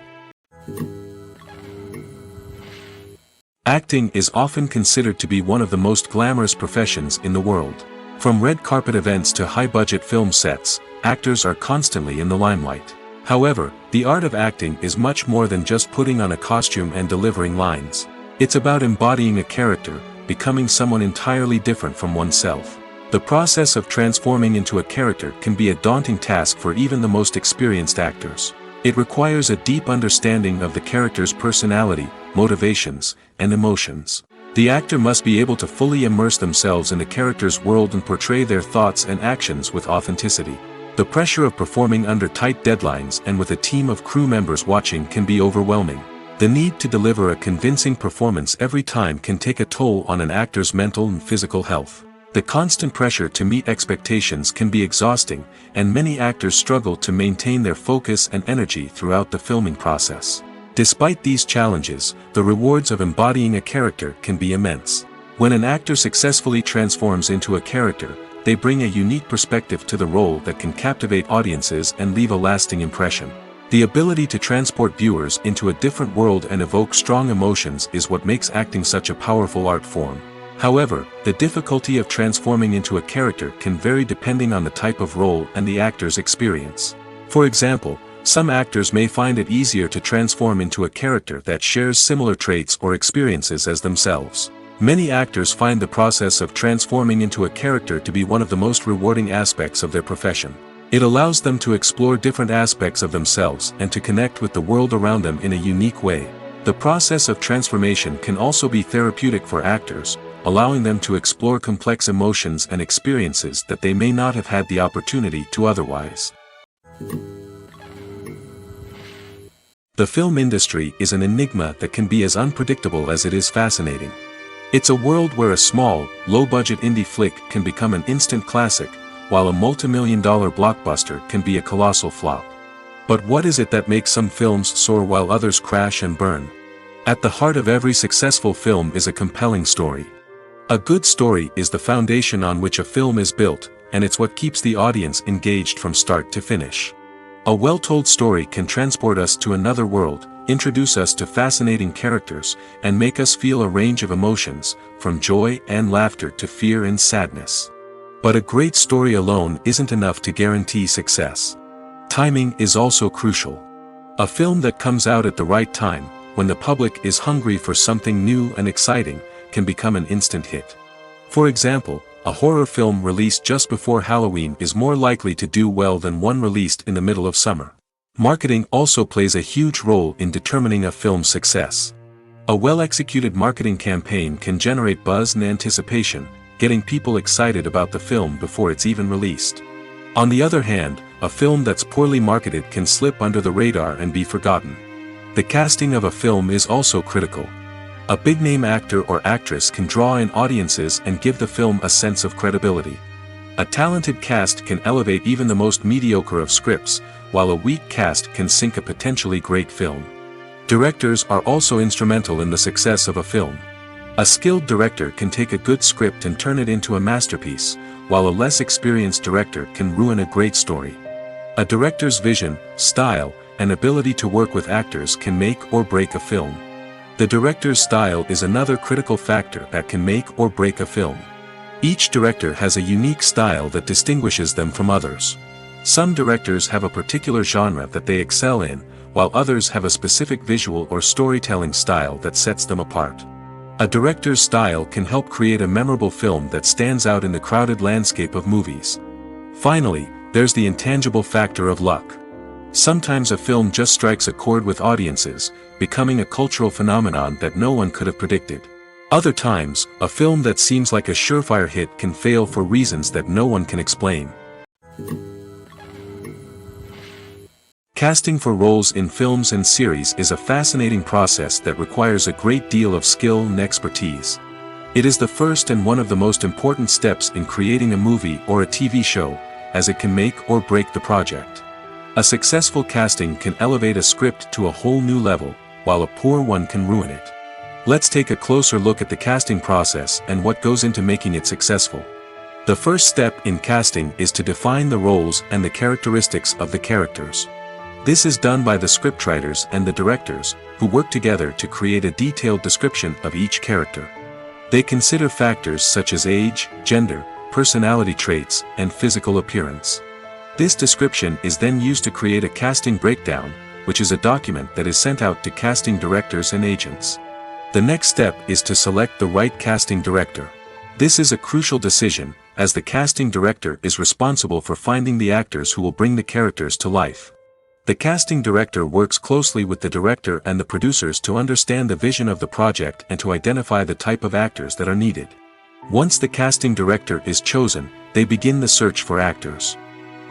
Acting is often considered to be one of the most glamorous professions in the world. From red carpet events to high-budget film sets, actors are constantly in the limelight. However, the art of acting is much more than just putting on a costume and delivering lines. It's about embodying a character, becoming someone entirely different from oneself. The process of transforming into a character can be a daunting task for even the most experienced actors. It requires a deep understanding of the character's personality, motivations, and emotions. The actor must be able to fully immerse themselves in the character's world and portray their thoughts and actions with authenticity. The pressure of performing under tight deadlines and with a team of crew members watching can be overwhelming. The need to deliver a convincing performance every time can take a toll on an actor's mental and physical health. The constant pressure to meet expectations can be exhausting, and many actors struggle to maintain their focus and energy throughout the filming process. Despite these challenges, the rewards of embodying a character can be immense. When an actor successfully transforms into a character, they bring a unique perspective to the role that can captivate audiences and leave a lasting impression. The ability to transport viewers into a different world and evoke strong emotions is what makes acting such a powerful art form. However, the difficulty of transforming into a character can vary depending on the type of role and the actor's experience. For example, some actors may find it easier to transform into a character that shares similar traits or experiences as themselves. Many actors find the process of transforming into a character to be one of the most rewarding aspects of their profession. It allows them to explore different aspects of themselves and to connect with the world around them in a unique way. The process of transformation can also be therapeutic for actors, allowing them to explore complex emotions and experiences that they may not have had the opportunity to otherwise. The film industry is an enigma that can be as unpredictable as it is fascinating. It's a world where a small, low-budget indie flick can become an instant classic, while a multi-million-dollar blockbuster can be a colossal flop. But what is it that makes some films soar while others crash and burn? At the heart of every successful film is a compelling story. A good story is the foundation on which a film is built, and it's what keeps the audience engaged from start to finish. A well-told story can transport us to another world, introduce us to fascinating characters, and make us feel a range of emotions, from joy and laughter to fear and sadness. But a great story alone isn't enough to guarantee success. Timing is also crucial. A film that comes out at the right time, when the public is hungry for something new and exciting, can become an instant hit. For example, a horror film released just before Halloween is more likely to do well than one released in the middle of summer. Marketing also plays a huge role in determining a film's success. A well-executed marketing campaign can generate buzz and anticipation, getting people excited about the film before it's even released. On the other hand, a film that's poorly marketed can slip under the radar and be forgotten. The casting of a film is also critical. A big-name actor or actress can draw in audiences and give the film a sense of credibility. A talented cast can elevate even the most mediocre of scripts, while a weak cast can sink a potentially great film. Directors are also instrumental in the success of a film. A skilled director can take a good script and turn it into a masterpiece, while a less experienced director can ruin a great story. A director's vision, style, and ability to work with actors can make or break a film. The director's style is another critical factor that can make or break a film. Each director has a unique style that distinguishes them from others. Some directors have a particular genre that they excel in, while others have a specific visual or storytelling style that sets them apart. A director's style can help create a memorable film that stands out in the crowded landscape of movies. Finally, there's the intangible factor of luck. Sometimes a film just strikes a chord with audiences, becoming a cultural phenomenon that no one could have predicted. Other times, a film that seems like a surefire hit can fail for reasons that no one can explain. Casting for roles in films and series is a fascinating process that requires a great deal of skill and expertise. It is the first and one of the most important steps in creating a movie or a TV show, as it can make or break the project. A successful casting can elevate a script to a whole new level, while a poor one can ruin it. Let's take a closer look at the casting process and what goes into making it successful. The first step in casting is to define the roles and the characteristics of the characters. This is done by the scriptwriters and the directors, who work together to create a detailed description of each character. They consider factors such as age, gender, personality traits, and physical appearance. This description is then used to create a casting breakdown, which is a document that is sent out to casting directors and agents. The next step is to select the right casting director. This is a crucial decision, as the casting director is responsible for finding the actors who will bring the characters to life. The casting director works closely with the director and the producers to understand the vision of the project and to identify the type of actors that are needed. Once the casting director is chosen, they begin the search for actors.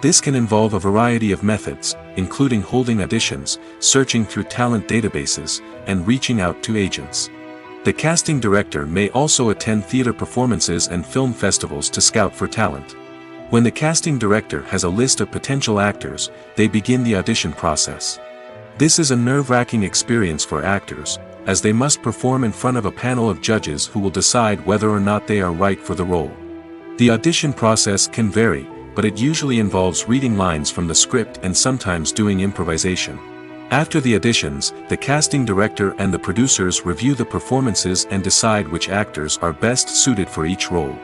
This can involve a variety of methods, including holding auditions, searching through talent databases, and reaching out to agents. The casting director may also attend theater performances and film festivals to scout for talent. When the casting director has a list of potential actors, they begin the audition process. This is a nerve-wracking experience for actors, as they must perform in front of a panel of judges who will decide whether or not they are right for the role. The audition process can vary, but it usually involves reading lines from the script and sometimes doing improvisation. After the auditions, the casting director and the producers review the performances and decide which actors are best suited for each role.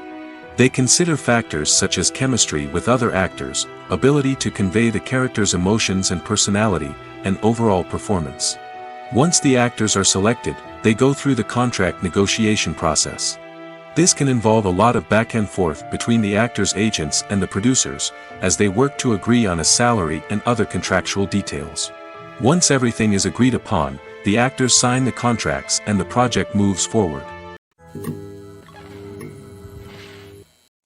They consider factors such as chemistry with other actors, ability to convey the character's emotions and personality, and overall performance. Once the actors are selected, they go through the contract negotiation process. This can involve a lot of back and forth between the actors' agents and the producers, as they work to agree on a salary and other contractual details. Once everything is agreed upon, the actors sign the contracts and the project moves forward.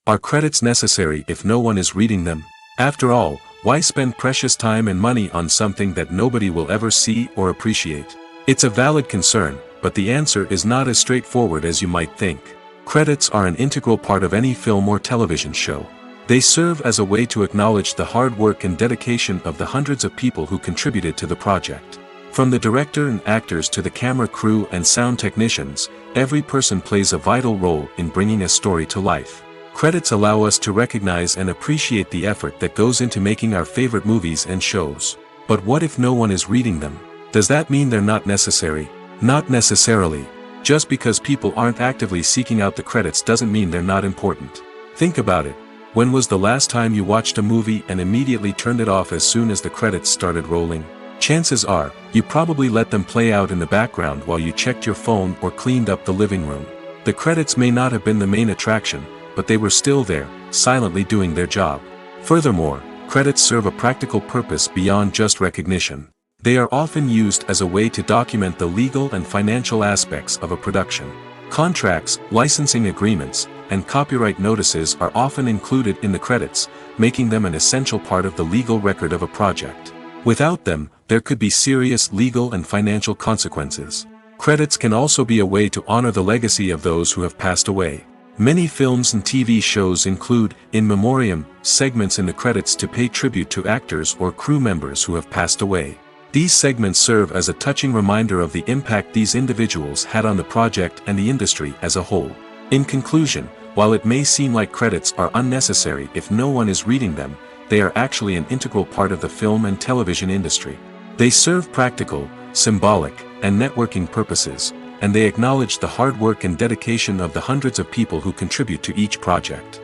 Are credits necessary if no one is reading them? After all, why spend precious time and money on something that nobody will ever see or appreciate? It's a valid concern, but the answer is not as straightforward as you might think. Credits are an integral part of any film or television show. They serve as a way to acknowledge the hard work and dedication of the hundreds of people who contributed to the project. From the director and actors to the camera crew and sound technicians, every person plays a vital role in bringing a story to life. Credits allow us to recognize and appreciate the effort that goes into making our favorite movies and shows. But what if no one is reading them? Does that mean they're not necessary? Not necessarily. Just because people aren't actively seeking out the credits doesn't mean they're not important. Think about it. When was the last time you watched a movie and immediately turned it off as soon as the credits started rolling? Chances are, you probably let them play out in the background while you checked your phone or cleaned up the living room. The credits may not have been the main attraction, but they were still there, silently doing their job. Furthermore, credits serve a practical purpose beyond just recognition. They are often used as a way to document the legal and financial aspects of a production. Contracts, licensing agreements, and copyright notices are often included in the credits, making them an essential part of the legal record of a project. Without them, there could be serious legal and financial consequences. Credits can also be a way to honor the legacy of those who have passed away. Many films and TV shows include, in memoriam, segments in the credits to pay tribute to actors or crew members who have passed away. These segments serve as a touching reminder of the impact these individuals had on the project and the industry as a whole. In conclusion, while it may seem like credits are unnecessary if no one is reading them, they are actually an integral part of the film and television industry. They serve practical, symbolic, and networking purposes, and they acknowledge the hard work and dedication of the hundreds of people who contribute to each project.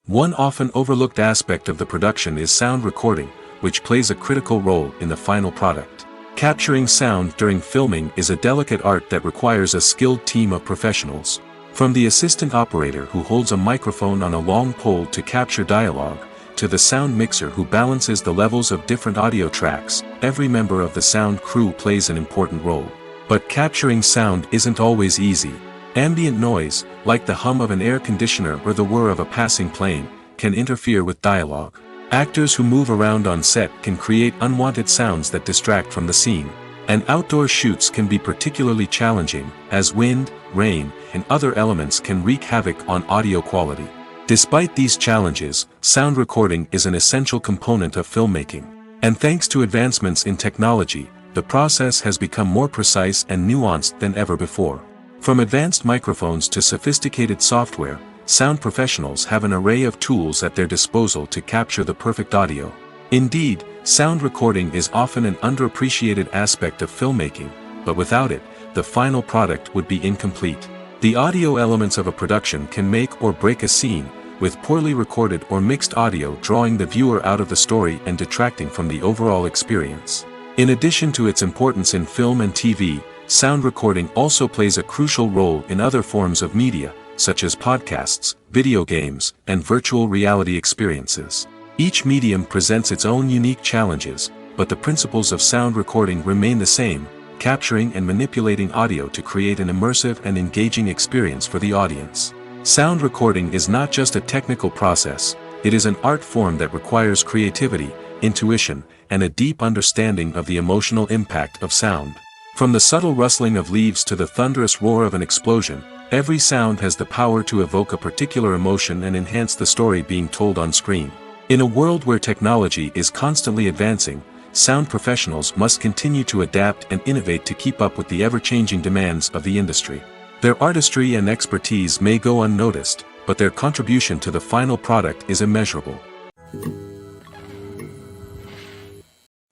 One often overlooked aspect of the production is sound recording, which plays a critical role in the final product. Capturing sound during filming is a delicate art that requires a skilled team of professionals. From the assistant operator who holds a microphone on a long pole to capture dialogue, to the sound mixer who balances the levels of different audio tracks, every member of the sound crew plays an important role. But capturing sound isn't always easy. Ambient noise, like the hum of an air conditioner or the whir of a passing plane, can interfere with dialogue. Actors who move around on set can create unwanted sounds that distract from the scene. And outdoor shoots can be particularly challenging, as wind, rain, and other elements can wreak havoc on audio quality. Despite these challenges, sound recording is an essential component of filmmaking. And thanks to advancements in technology, the process has become more precise and nuanced than ever before. From advanced microphones to sophisticated software, sound professionals have an array of tools at their disposal to capture the perfect audio. Indeed, sound recording is often an underappreciated aspect of filmmaking, but without it, the final product would be incomplete. The audio elements of a production can make or break a scene, with poorly recorded or mixed audio drawing the viewer out of the story and detracting from the overall experience. In addition to its importance in film and TV, sound recording also plays a crucial role in other forms of media, such as podcasts, video games, and virtual reality experiences. Each medium presents its own unique challenges, but the principles of sound recording remain the same, capturing and manipulating audio to create an immersive and engaging experience for the audience. Sound recording is not just a technical process, it is an art form that requires creativity, intuition, and a deep understanding of the emotional impact of sound. From the subtle rustling of leaves to the thunderous roar of an explosion, every sound has the power to evoke a particular emotion and enhance the story being told on screen. In a world where technology is constantly advancing, sound professionals must continue to adapt and innovate to keep up with the ever-changing demands of the industry. Their artistry and expertise may go unnoticed, but their contribution to the final product is immeasurable.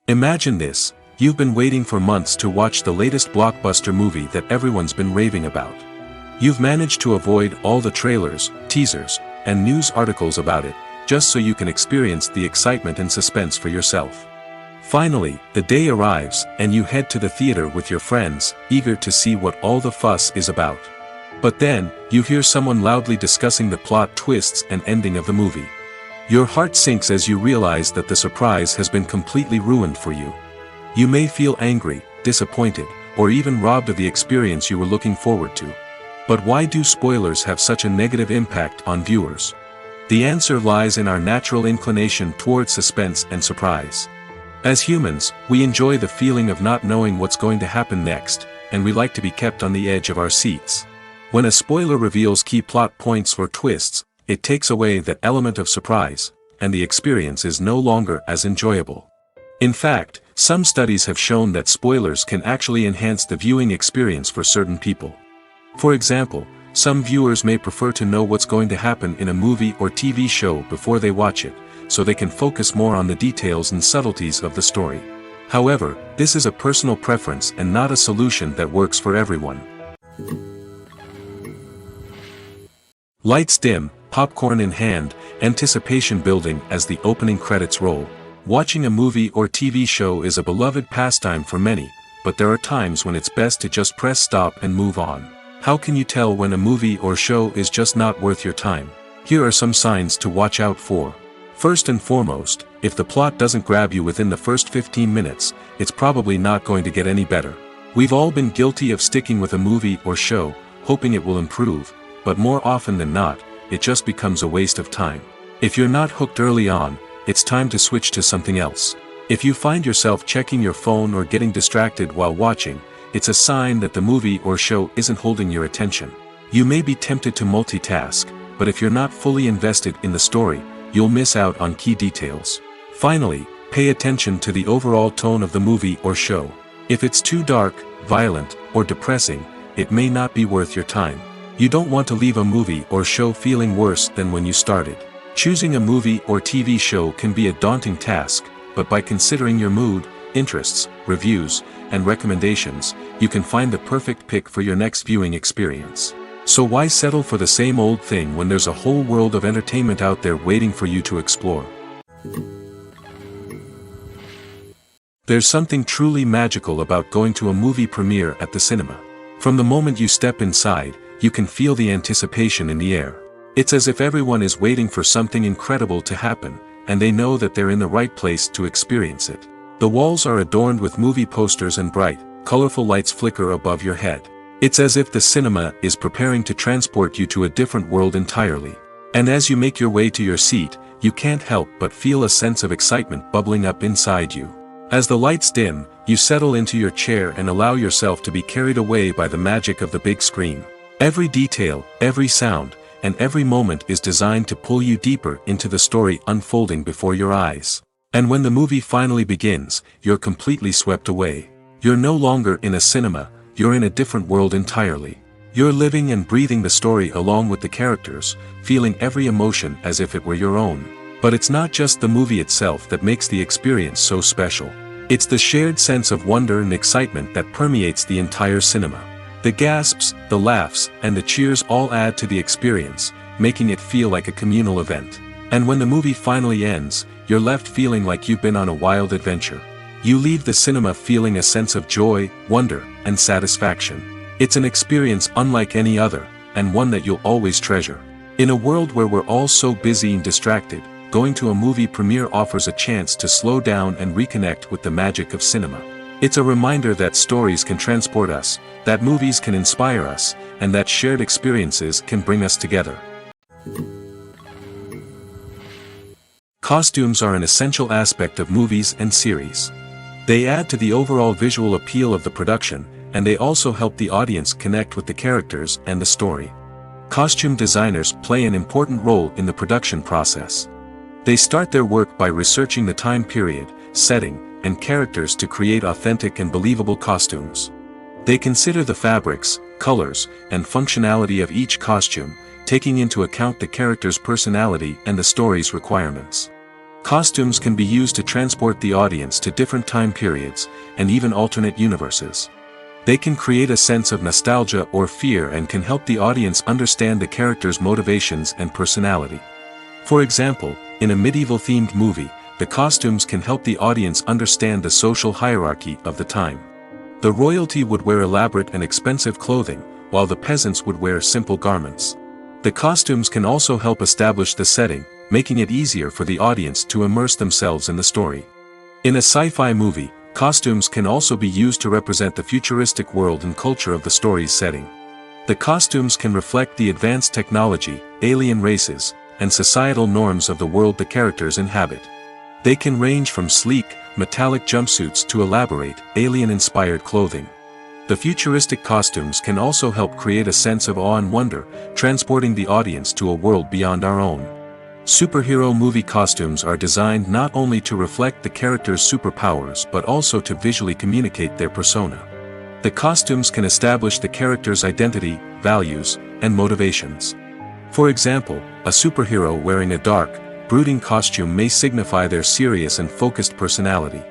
Imagine this: you've been waiting for months to watch the latest blockbuster movie that everyone's been raving about. You've managed to avoid all the trailers, teasers, and news articles about it, just so you can experience the excitement and suspense for yourself. Finally, the day arrives, and you head to the theater with your friends, eager to see what all the fuss is about. But then, you hear someone loudly discussing the plot twists and ending of the movie. Your heart sinks as you realize that the surprise has been completely ruined for you. You may feel angry, disappointed, or even robbed of the experience you were looking forward to. But why do spoilers have such a negative impact on viewers? The answer lies in our natural inclination toward suspense and surprise. As humans, we enjoy the feeling of not knowing what's going to happen next, and we like to be kept on the edge of our seats. When a spoiler reveals key plot points or twists, it takes away that element of surprise, and the experience is no longer as enjoyable. In fact, some studies have shown that spoilers can actually enhance the viewing experience for certain people. For example, some viewers may prefer to know what's going to happen in a movie or TV show before they watch it, so they can focus more on the details and subtleties of the story. However, this is a personal preference and not a solution that works for everyone. Lights dim, popcorn in hand, anticipation building as the opening credits roll. Watching a movie or TV show is a beloved pastime for many, but there are times when it's best to just press stop and move on. How can you tell when a movie or show is just not worth your time? Here are some signs to watch out for. First and foremost, if the plot doesn't grab you within the first 15 minutes, it's probably not going to get any better. We've all been guilty of sticking with a movie or show, hoping it will improve, but more often than not, it just becomes a waste of time. If you're not hooked early on, it's time to switch to something else. If you find yourself checking your phone or getting distracted while watching, it's a sign that the movie or show isn't holding your attention. You may be tempted to multitask, but if you're not fully invested in the story, you'll miss out on key details. Finally, pay attention to the overall tone of the movie or show. If it's too dark, violent, or depressing, it may not be worth your time. You don't want to leave a movie or show feeling worse than when you started. Choosing a movie or TV show can be a daunting task, but by considering your mood, interests, reviews, and recommendations, you can find the perfect pick for your next viewing experience. So why settle for the same old thing when there's a whole world of entertainment out there waiting for you to explore? There's something truly magical about going to a movie premiere at the cinema. From the moment you step inside, you can feel the anticipation in the air. It's as if everyone is waiting for something incredible to happen, and they know that they're in the right place to experience it. The walls are adorned with movie posters and bright, colorful lights flicker above your head. It's as if the cinema is preparing to transport you to a different world entirely. And as you make your way to your seat, you can't help but feel a sense of excitement bubbling up inside you. As the lights dim, you settle into your chair and allow yourself to be carried away by the magic of the big screen. Every detail, every sound, and every moment is designed to pull you deeper into the story unfolding before your eyes. And when the movie finally begins, you're completely swept away. You're no longer in a cinema, you're in a different world entirely. You're living and breathing the story along with the characters, feeling every emotion as if it were your own. But it's not just the movie itself that makes the experience so special. It's the shared sense of wonder and excitement that permeates the entire cinema. The gasps, the laughs, and the cheers all add to the experience, making it feel like a communal event. And when the movie finally ends, you're left feeling like you've been on a wild adventure. You leave the cinema feeling a sense of joy, wonder, and satisfaction. It's an experience unlike any other, and one that you'll always treasure. In a world where we're all so busy and distracted, going to a movie premiere offers a chance to slow down and reconnect with the magic of cinema. It's a reminder that stories can transport us, that movies can inspire us, and that shared experiences can bring us together. Costumes are an essential aspect of movies and series. They add to the overall visual appeal of the production, and they also help the audience connect with the characters and the story. Costume designers play an important role in the production process. They start their work by researching the time period, setting, and characters to create authentic and believable costumes. They consider the fabrics, colors, and functionality of each costume, taking into account the character's personality and the story's requirements. Costumes can be used to transport the audience to different time periods, and even alternate universes. They can create a sense of nostalgia or fear and can help the audience understand the character's motivations and personality. For example, in a medieval-themed movie, the costumes can help the audience understand the social hierarchy of the time. The royalty would wear elaborate and expensive clothing, while the peasants would wear simple garments. The costumes can also help establish the setting, making it easier for the audience to immerse themselves in the story. In a sci-fi movie, costumes can also be used to represent the futuristic world and culture of the story's setting. The costumes can reflect the advanced technology, alien races, and societal norms of the world the characters inhabit. They can range from sleek, metallic jumpsuits to elaborate, alien-inspired clothing. The futuristic costumes can also help create a sense of awe and wonder, transporting the audience to a world beyond our own. Superhero movie costumes are designed not only to reflect the character's superpowers but also to visually communicate their persona. The costumes can establish the character's identity, values, and motivations. For example, a superhero wearing a dark, brooding costume may signify their serious and focused personality.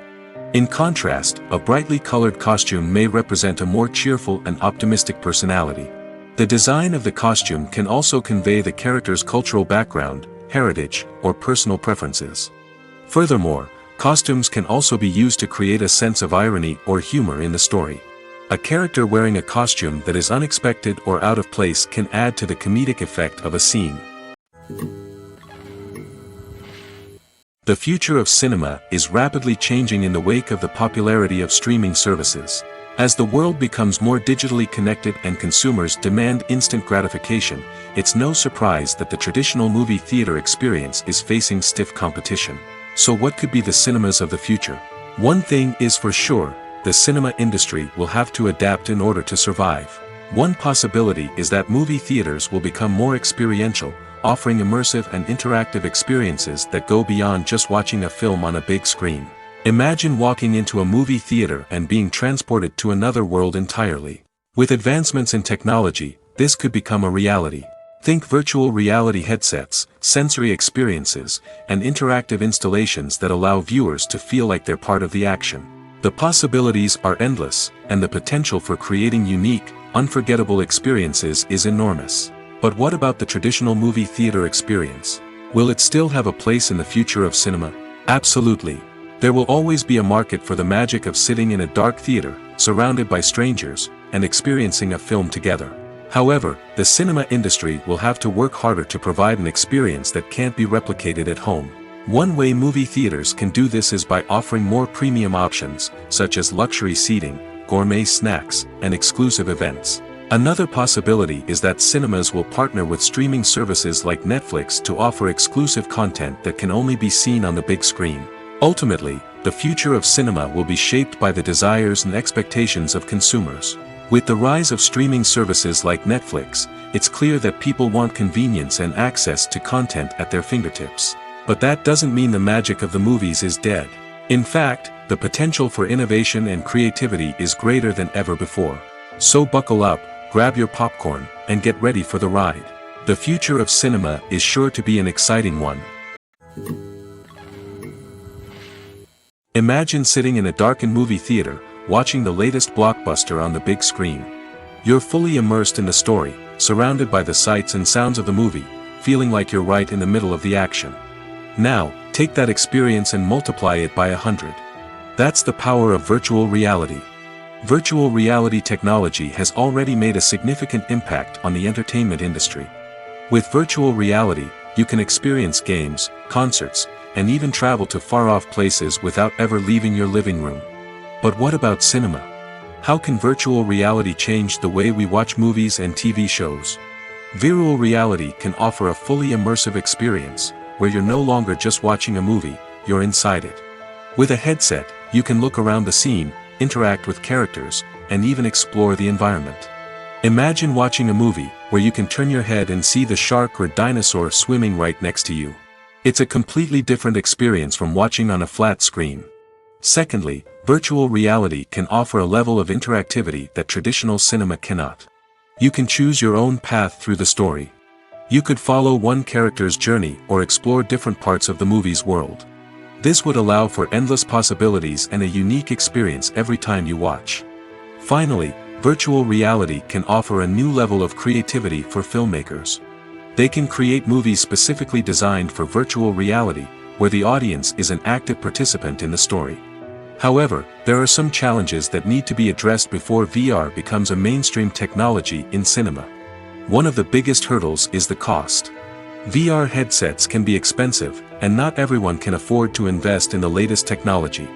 In contrast, a brightly colored costume may represent a more cheerful and optimistic personality. The design of the costume can also convey the character's cultural background, heritage, or personal preferences. Furthermore, costumes can also be used to create a sense of irony or humor in the story. A character wearing a costume that is unexpected or out of place can add to the comedic effect of a scene. The future of cinema is rapidly changing in the wake of the popularity of streaming services. As the world becomes more digitally connected and consumers demand instant gratification, it's no surprise that the traditional movie theater experience is facing stiff competition. So what could be the cinemas of the future? One thing is for sure, the cinema industry will have to adapt in order to survive. One possibility is that movie theaters will become more experiential, offering immersive and interactive experiences that go beyond just watching a film on a big screen. Imagine walking into a movie theater and being transported to another world entirely. With advancements in technology, this could become a reality. Think virtual reality headsets, sensory experiences, and interactive installations that allow viewers to feel like they're part of the action. The possibilities are endless, and the potential for creating unique, unforgettable experiences is enormous. But what about the traditional movie theater experience? Will it still have a place in the future of cinema? Absolutely. There will always be a market for the magic of sitting in a dark theater, surrounded by strangers, and experiencing a film together. However, the cinema industry will have to work harder to provide an experience that can't be replicated at home. One way movie theaters can do this is by offering more premium options, such as luxury seating, gourmet snacks, and exclusive events. Another possibility is that cinemas will partner with streaming services like Netflix to offer exclusive content that can only be seen on the big screen. Ultimately, the future of cinema will be shaped by the desires and expectations of consumers. With the rise of streaming services like Netflix, it's clear that people want convenience and access to content at their fingertips. But that doesn't mean the magic of the movies is dead. In fact, the potential for innovation and creativity is greater than ever before. So buckle up, grab your popcorn, and get ready for the ride. The future of cinema is sure to be an exciting one. Imagine sitting in a darkened movie theater, watching the latest blockbuster on the big screen. You're fully immersed in the story, surrounded by the sights and sounds of the movie, feeling like you're right in the middle of the action. Now, take that experience and multiply it by 100. That's the power of virtual reality. Virtual reality technology has already made a significant impact on the entertainment industry. With virtual reality, you can experience games, concerts, and even travel to far-off places without ever leaving your living room. But what about cinema? How can virtual reality change the way we watch movies and TV shows? Virtual reality can offer a fully immersive experience, where you're no longer just watching a movie, you're inside it. With a headset, you can look around the scene, interact with characters, and even explore the environment. Imagine watching a movie, where you can turn your head and see the shark or dinosaur swimming right next to you. It's a completely different experience from watching on a flat screen. Secondly, virtual reality can offer a level of interactivity that traditional cinema cannot. You can choose your own path through the story. You could follow one character's journey or explore different parts of the movie's world. This would allow for endless possibilities and a unique experience every time you watch. Finally, virtual reality can offer a new level of creativity for filmmakers. They can create movies specifically designed for virtual reality, where the audience is an active participant in the story. However, there are some challenges that need to be addressed before VR becomes a mainstream technology in cinema. One of the biggest hurdles is the cost. VR headsets can be expensive, and not everyone can afford to invest in the latest technology.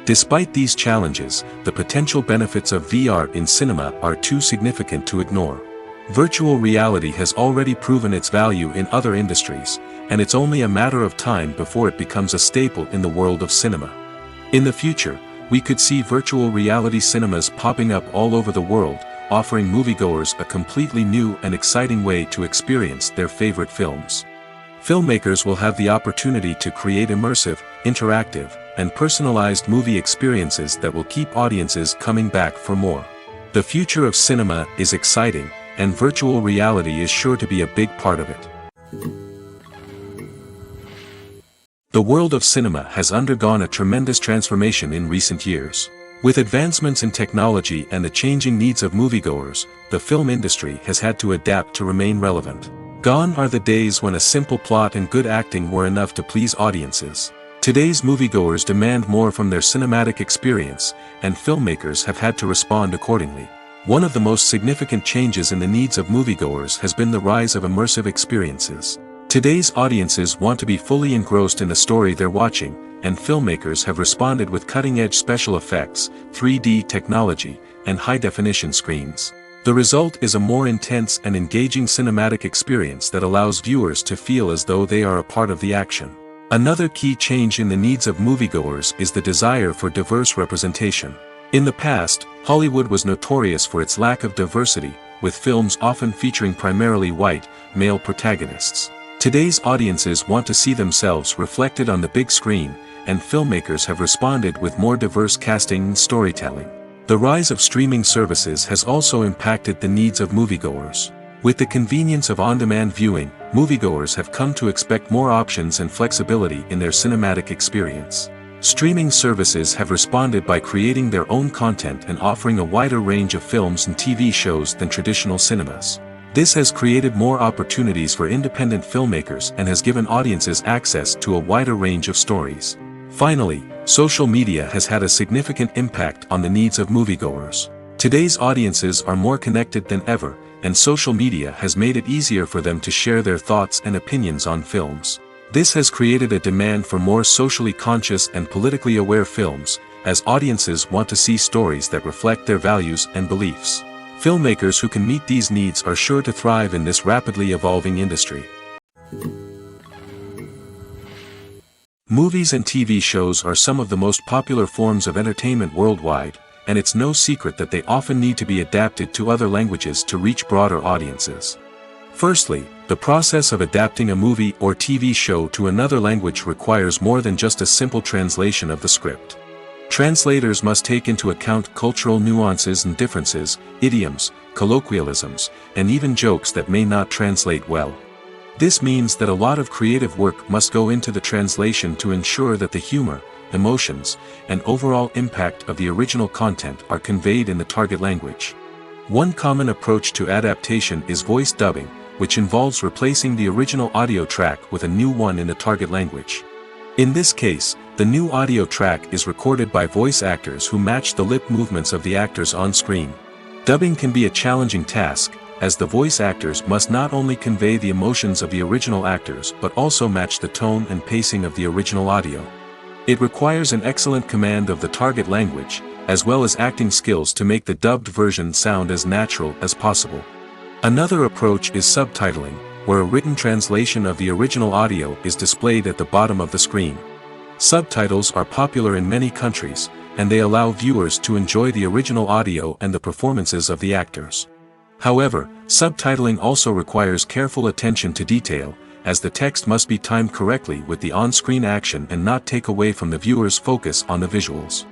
Despite these challenges, the potential benefits of VR in cinema are too significant to ignore. Virtual reality has already proven its value in other industries, and it's only a matter of time before it becomes a staple in the world of cinema. In the future, we could see virtual reality cinemas popping up all over the world, offering moviegoers a completely new and exciting way to experience their favorite films. Filmmakers will have the opportunity to create immersive, interactive, and personalized movie experiences that will keep audiences coming back for more. The future of cinema is exciting, and virtual reality is sure to be a big part of it. The world of cinema has undergone a tremendous transformation in recent years. With advancements in technology and the changing needs of moviegoers, the film industry has had to adapt to remain relevant. Gone are the days when a simple plot and good acting were enough to please audiences. Today's moviegoers demand more from their cinematic experience, and filmmakers have had to respond accordingly. One of the most significant changes in the needs of moviegoers has been the rise of immersive experiences. Today's audiences want to be fully engrossed in the story they're watching, and filmmakers have responded with cutting-edge special effects, 3D technology, and high-definition screens. The result is a more intense and engaging cinematic experience that allows viewers to feel as though they are a part of the action. Another key change in the needs of moviegoers is the desire for diverse representation. In the past, Hollywood was notorious for its lack of diversity, with films often featuring primarily white, male protagonists. Today's audiences want to see themselves reflected on the big screen, and filmmakers have responded with more diverse casting and storytelling. The rise of streaming services has also impacted the needs of moviegoers. With the convenience of on-demand viewing, moviegoers have come to expect more options and flexibility in their cinematic experience. Streaming services have responded by creating their own content and offering a wider range of films and TV shows than traditional cinemas. This has created more opportunities for independent filmmakers and has given audiences access to a wider range of stories. Finally, social media has had a significant impact on the needs of moviegoers. Today's audiences are more connected than ever, and social media has made it easier for them to share their thoughts and opinions on films. This has created a demand for more socially conscious and politically aware films, as audiences want to see stories that reflect their values and beliefs. Filmmakers who can meet these needs are sure to thrive in this rapidly evolving industry. Movies and TV shows are some of the most popular forms of entertainment worldwide, and it's no secret that they often need to be adapted to other languages to reach broader audiences. Firstly, the process of adapting a movie or TV show to another language requires more than just a simple translation of the script. Translators must take into account cultural nuances and differences, idioms, colloquialisms, and even jokes that may not translate well. This means that a lot of creative work must go into the translation to ensure that the humor, emotions, and overall impact of the original content are conveyed in the target language. One common approach to adaptation is voice dubbing, which involves replacing the original audio track with a new one in the target language. In this case, the new audio track is recorded by voice actors who match the lip movements of the actors on screen. Dubbing can be a challenging task, as the voice actors must not only convey the emotions of the original actors but also match the tone and pacing of the original audio. It requires an excellent command of the target language, as well as acting skills to make the dubbed version sound as natural as possible. Another approach is subtitling, where a written translation of the original audio is displayed at the bottom of the screen. Subtitles are popular in many countries, and they allow viewers to enjoy the original audio and the performances of the actors. However, subtitling also requires careful attention to detail, as the text must be timed correctly with the on-screen action and not take away from the viewer's focus on the visuals.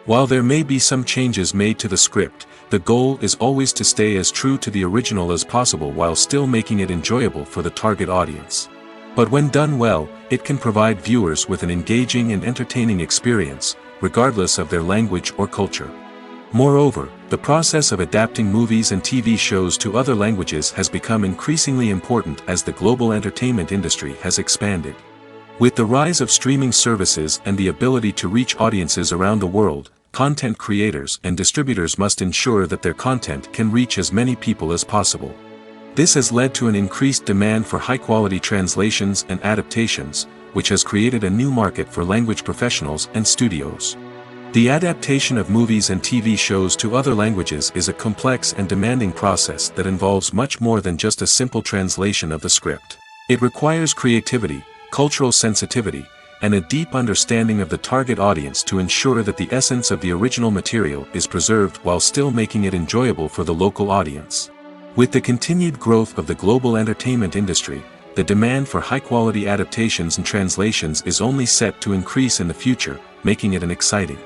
While there may be some changes made to the script, the goal is always to stay as true to the original as possible while still making it enjoyable for the target audience. But when done well, it can provide viewers with an engaging and entertaining experience, regardless of their language or culture. Moreover, the process of adapting movies and TV shows to other languages has become increasingly important as the global entertainment industry has expanded. With the rise of streaming services and the ability to reach audiences around the world, content creators and distributors must ensure that their content can reach as many people as possible. This has led to an increased demand for high-quality translations and adaptations, which has created a new market for language professionals and studios. The adaptation of movies and TV shows to other languages is a complex and demanding process that involves much more than just a simple translation of the script. It requires creativity, cultural sensitivity, and a deep understanding of the target audience to ensure that the essence of the original material is preserved while still making it enjoyable for the local audience. With the continued growth of the global entertainment industry, the demand for high-quality adaptations and translations is only set to increase in the future, making it an exciting.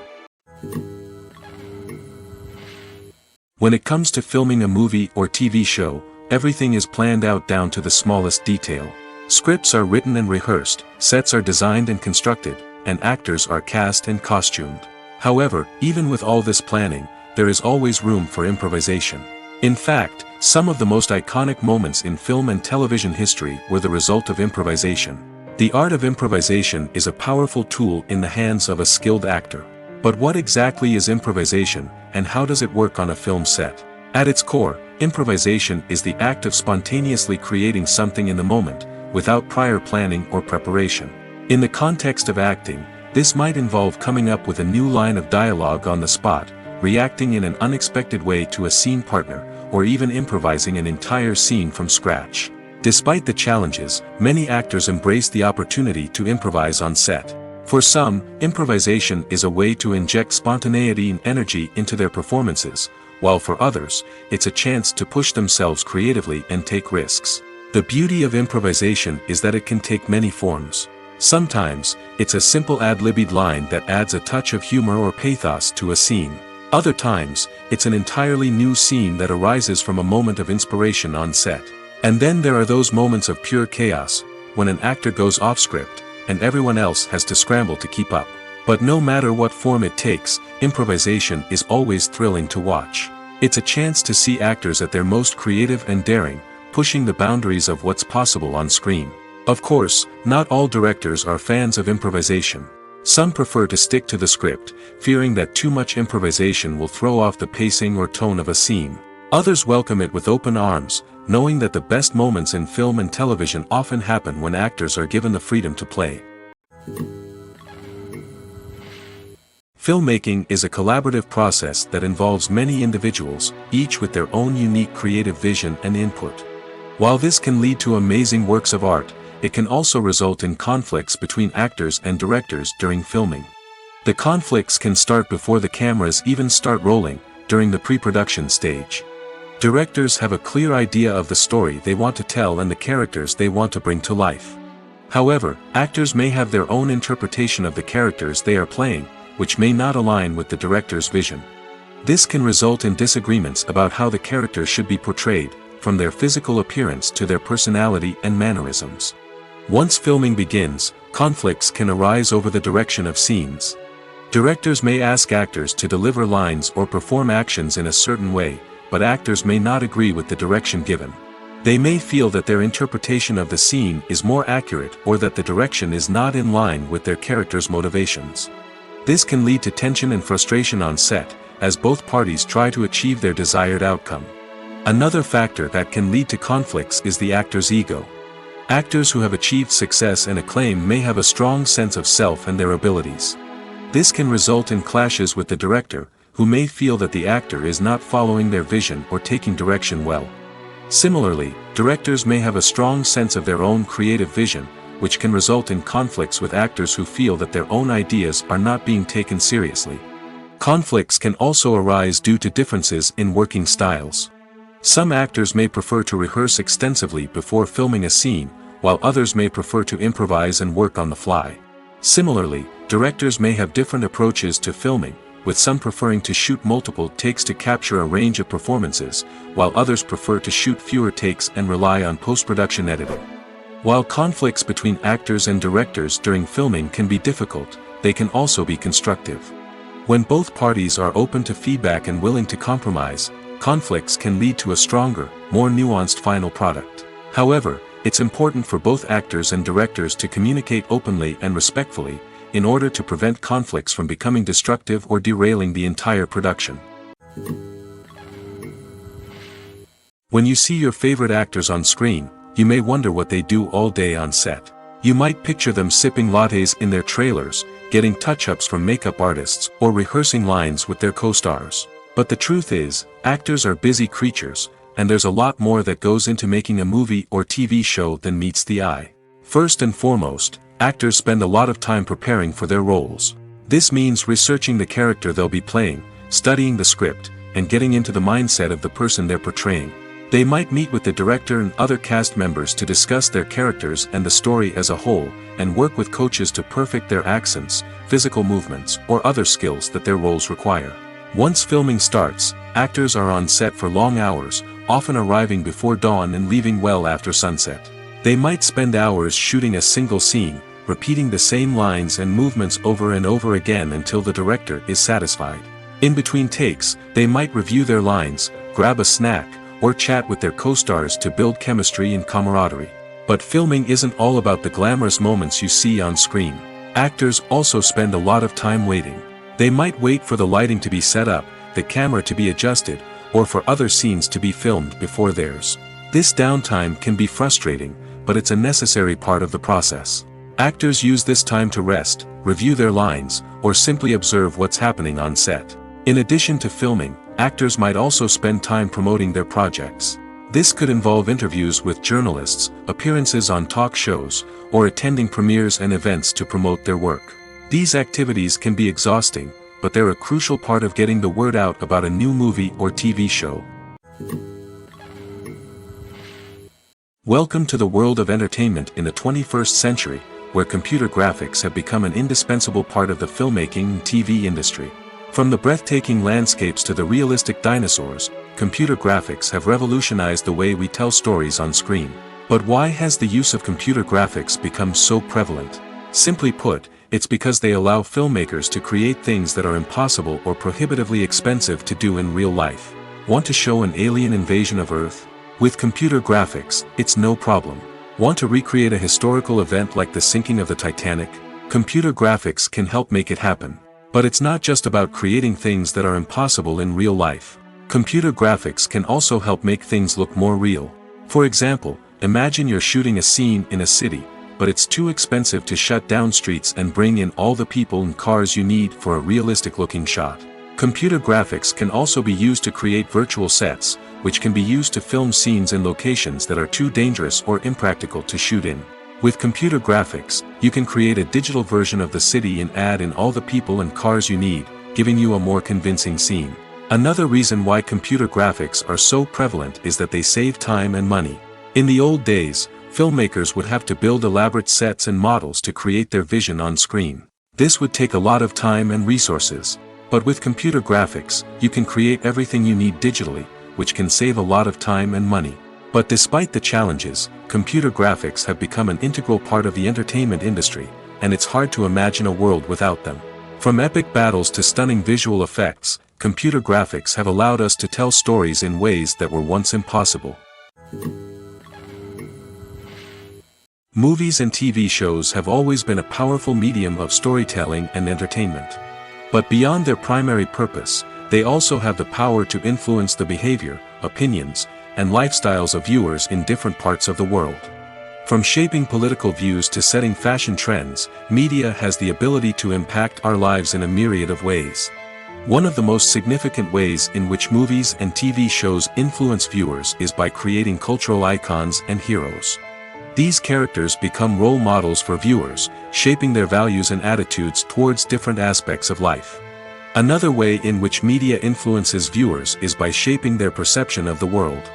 When it comes to filming a movie or TV show, everything is planned out down to the smallest detail. Scripts are written and rehearsed, sets are designed and constructed, and actors are cast and costumed. However, even with all this planning, there is always room for improvisation. In fact, some of the most iconic moments in film and television history were the result of improvisation. The art of improvisation is a powerful tool in the hands of a skilled actor. But what exactly is improvisation, and how does it work on a film set? At its core, improvisation is the act of spontaneously creating something in the moment, without prior planning or preparation. In the context of acting, this might involve coming up with a new line of dialogue on the spot, reacting in an unexpected way to a scene partner, or even improvising an entire scene from scratch. Despite the challenges, many actors embrace the opportunity to improvise on set. For some, improvisation is a way to inject spontaneity and energy into their performances, while for others, it's a chance to push themselves creatively and take risks. The beauty of improvisation is that it can take many forms. Sometimes, it's a simple ad-libbed line that adds a touch of humor or pathos to a scene. Other times, it's an entirely new scene that arises from a moment of inspiration on set. And then there are those moments of pure chaos, when an actor goes off script, and everyone else has to scramble to keep up. But no matter what form it takes, improvisation is always thrilling to watch. It's a chance to see actors at their most creative and daring, pushing the boundaries of what's possible on screen. Of course, not all directors are fans of improvisation. Some prefer to stick to the script, fearing that too much improvisation will throw off the pacing or tone of a scene. Others welcome it with open arms, knowing that the best moments in film and television often happen when actors are given the freedom to play. Filmmaking is a collaborative process that involves many individuals, each with their own unique creative vision and input. While this can lead to amazing works of art, it can also result in conflicts between actors and directors during filming. The conflicts can start before the cameras even start rolling, during the pre-production stage. Directors have a clear idea of the story they want to tell and the characters they want to bring to life. However, actors may have their own interpretation of the characters they are playing, which may not align with the director's vision. This can result in disagreements about how the character should be portrayed, from their physical appearance to their personality and mannerisms. Once filming begins, conflicts can arise over the direction of scenes. Directors may ask actors to deliver lines or perform actions in a certain way, but actors may not agree with the direction given. They may feel that their interpretation of the scene is more accurate or that the direction is not in line with their character's motivations. This can lead to tension and frustration on set, as both parties try to achieve their desired outcome. Another factor that can lead to conflicts is the actor's ego. Actors who have achieved success and acclaim may have a strong sense of self and their abilities. This can result in clashes with the director, who may feel that the actor is not following their vision or taking direction well. Similarly, directors may have a strong sense of their own creative vision, which can result in conflicts with actors who feel that their own ideas are not being taken seriously. Conflicts can also arise due to differences in working styles. Some actors may prefer to rehearse extensively before filming a scene, while others may prefer to improvise and work on the fly. Similarly, directors may have different approaches to filming, with some preferring to shoot multiple takes to capture a range of performances, while others prefer to shoot fewer takes and rely on post-production editing. While conflicts between actors and directors during filming can be difficult, they can also be constructive. When both parties are open to feedback and willing to compromise, conflicts can lead to a stronger, more nuanced final product. However, it's important for both actors and directors to communicate openly and respectfully, in order to prevent conflicts from becoming destructive or derailing the entire production. When you see your favorite actors on screen, you may wonder what they do all day on set. You might picture them sipping lattes in their trailers, getting touch-ups from makeup artists, or rehearsing lines with their co-stars. But the truth is, actors are busy creatures, and there's a lot more that goes into making a movie or TV show than meets the eye. First and foremost, actors spend a lot of time preparing for their roles. This means researching the character they'll be playing, studying the script, and getting into the mindset of the person they're portraying. They might meet with the director and other cast members to discuss their characters and the story as a whole, and work with coaches to perfect their accents, physical movements, or other skills that their roles require. Once filming starts, actors are on set for long hours, often arriving before dawn and leaving well after sunset. They might spend hours shooting a single scene, repeating the same lines and movements over and over again until the director is satisfied. In between takes, they might review their lines, grab a snack, or chat with their co-stars to build chemistry and camaraderie. But filming isn't all about the glamorous moments you see on screen. Actors also spend a lot of time waiting. They might wait for the lighting to be set up, the camera to be adjusted, or for other scenes to be filmed before theirs. This downtime can be frustrating, but it's a necessary part of the process. Actors use this time to rest, review their lines, or simply observe what's happening on set. In addition to filming, actors might also spend time promoting their projects. This could involve interviews with journalists, appearances on talk shows, or attending premieres and events to promote their work. These activities can be exhausting, but they're a crucial part of getting the word out about a new movie or TV show. Welcome to the world of entertainment in the 21st century, where computer graphics have become an indispensable part of the filmmaking and TV industry. From the breathtaking landscapes to the realistic dinosaurs, computer graphics have revolutionized the way we tell stories on screen. But why has the use of computer graphics become so prevalent? Simply put, it's because they allow filmmakers to create things that are impossible or prohibitively expensive to do in real life. Want to show an alien invasion of Earth? With computer graphics, it's no problem. Want to recreate a historical event like the sinking of the Titanic? Computer graphics can help make it happen. But it's not just about creating things that are impossible in real life. Computer graphics can also help make things look more real. For example, imagine you're shooting a scene in a city, but it's too expensive to shut down streets and bring in all the people and cars you need for a realistic-looking shot. Computer graphics can also be used to create virtual sets, which can be used to film scenes in locations that are too dangerous or impractical to shoot in. With computer graphics, you can create a digital version of the city and add in all the people and cars you need, giving you a more convincing scene. Another reason why computer graphics are so prevalent is that they save time and money. In the old days, filmmakers would have to build elaborate sets and models to create their vision on screen. This would take a lot of time and resources. But with computer graphics, you can create everything you need digitally, which can save a lot of time and money. But despite the challenges, computer graphics have become an integral part of the entertainment industry, and it's hard to imagine a world without them. From epic battles to stunning visual effects, computer graphics have allowed us to tell stories in ways that were once impossible. Movies and TV shows have always been a powerful medium of storytelling and entertainment. But beyond their primary purpose, they also have the power to influence the behavior, opinions, and lifestyles of viewers in different parts of the world. From shaping political views to setting fashion trends, media has the ability to impact our lives in a myriad of ways. One of the most significant ways in which movies and TV shows influence viewers is by creating cultural icons and heroes. These characters become role models for viewers, shaping their values and attitudes towards different aspects of life. Another way in which media influences viewers is by shaping their perception of the world.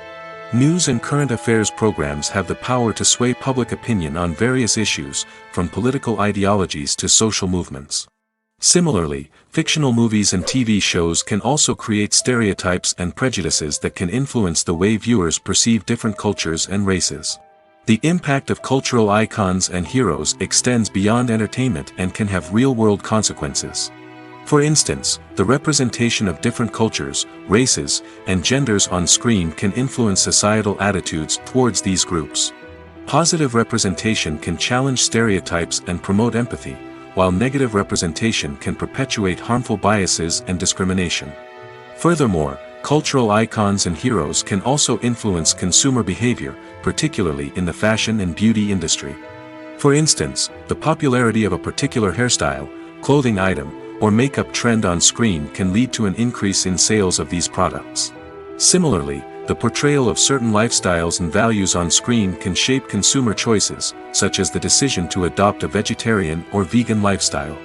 News and current affairs programs have the power to sway public opinion on various issues, from political ideologies to social movements. Similarly, fictional movies and TV shows can also create stereotypes and prejudices that can influence the way viewers perceive different cultures and races. The impact of cultural icons and heroes extends beyond entertainment and can have real-world consequences. For instance, the representation of different cultures, races, and genders on screen can influence societal attitudes towards these groups. Positive representation can challenge stereotypes and promote empathy, while negative representation can perpetuate harmful biases and discrimination. Furthermore, cultural icons and heroes can also influence consumer behavior, particularly in the fashion and beauty industry. For instance, the popularity of a particular hairstyle, clothing item, or makeup trend on screen can lead to an increase in sales of these products. Similarly, the portrayal of certain lifestyles and values on screen can shape consumer choices, such as the decision to adopt a vegetarian or vegan lifestyle.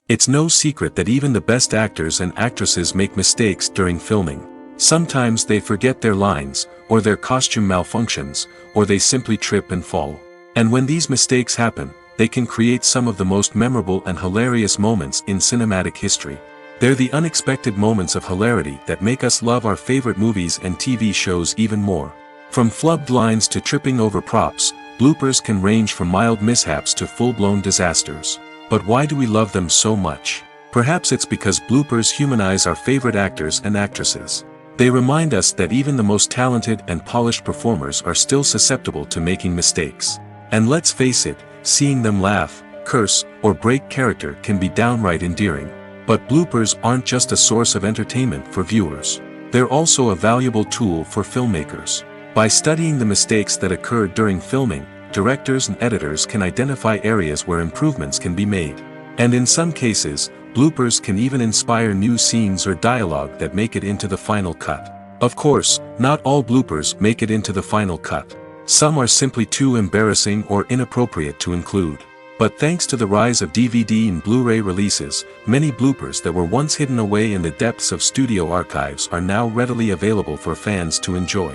It's no secret that even the best actors and actresses make mistakes during filming. Sometimes they forget their lines, or their costume malfunctions, or they simply trip and fall. And when these mistakes happen, they can create some of the most memorable and hilarious moments in cinematic history. They're the unexpected moments of hilarity that make us love our favorite movies and TV shows even more. From flubbed lines to tripping over props, bloopers can range from mild mishaps to full-blown disasters. But why do we love them so much? Perhaps it's because bloopers humanize our favorite actors and actresses. They remind us that even the most talented and polished performers are still susceptible to making mistakes. And let's face it, seeing them laugh, curse, or break character can be downright endearing. But bloopers aren't just a source of entertainment for viewers. They're also a valuable tool for filmmakers. By studying the mistakes that occurred during filming, directors and editors can identify areas where improvements can be made. And in some cases, bloopers can even inspire new scenes or dialogue that make it into the final cut. Of course, not all bloopers make it into the final cut. Some are simply too embarrassing or inappropriate to include. But thanks to the rise of DVD and Blu-ray releases, many bloopers that were once hidden away in the depths of studio archives are now readily available for fans to enjoy.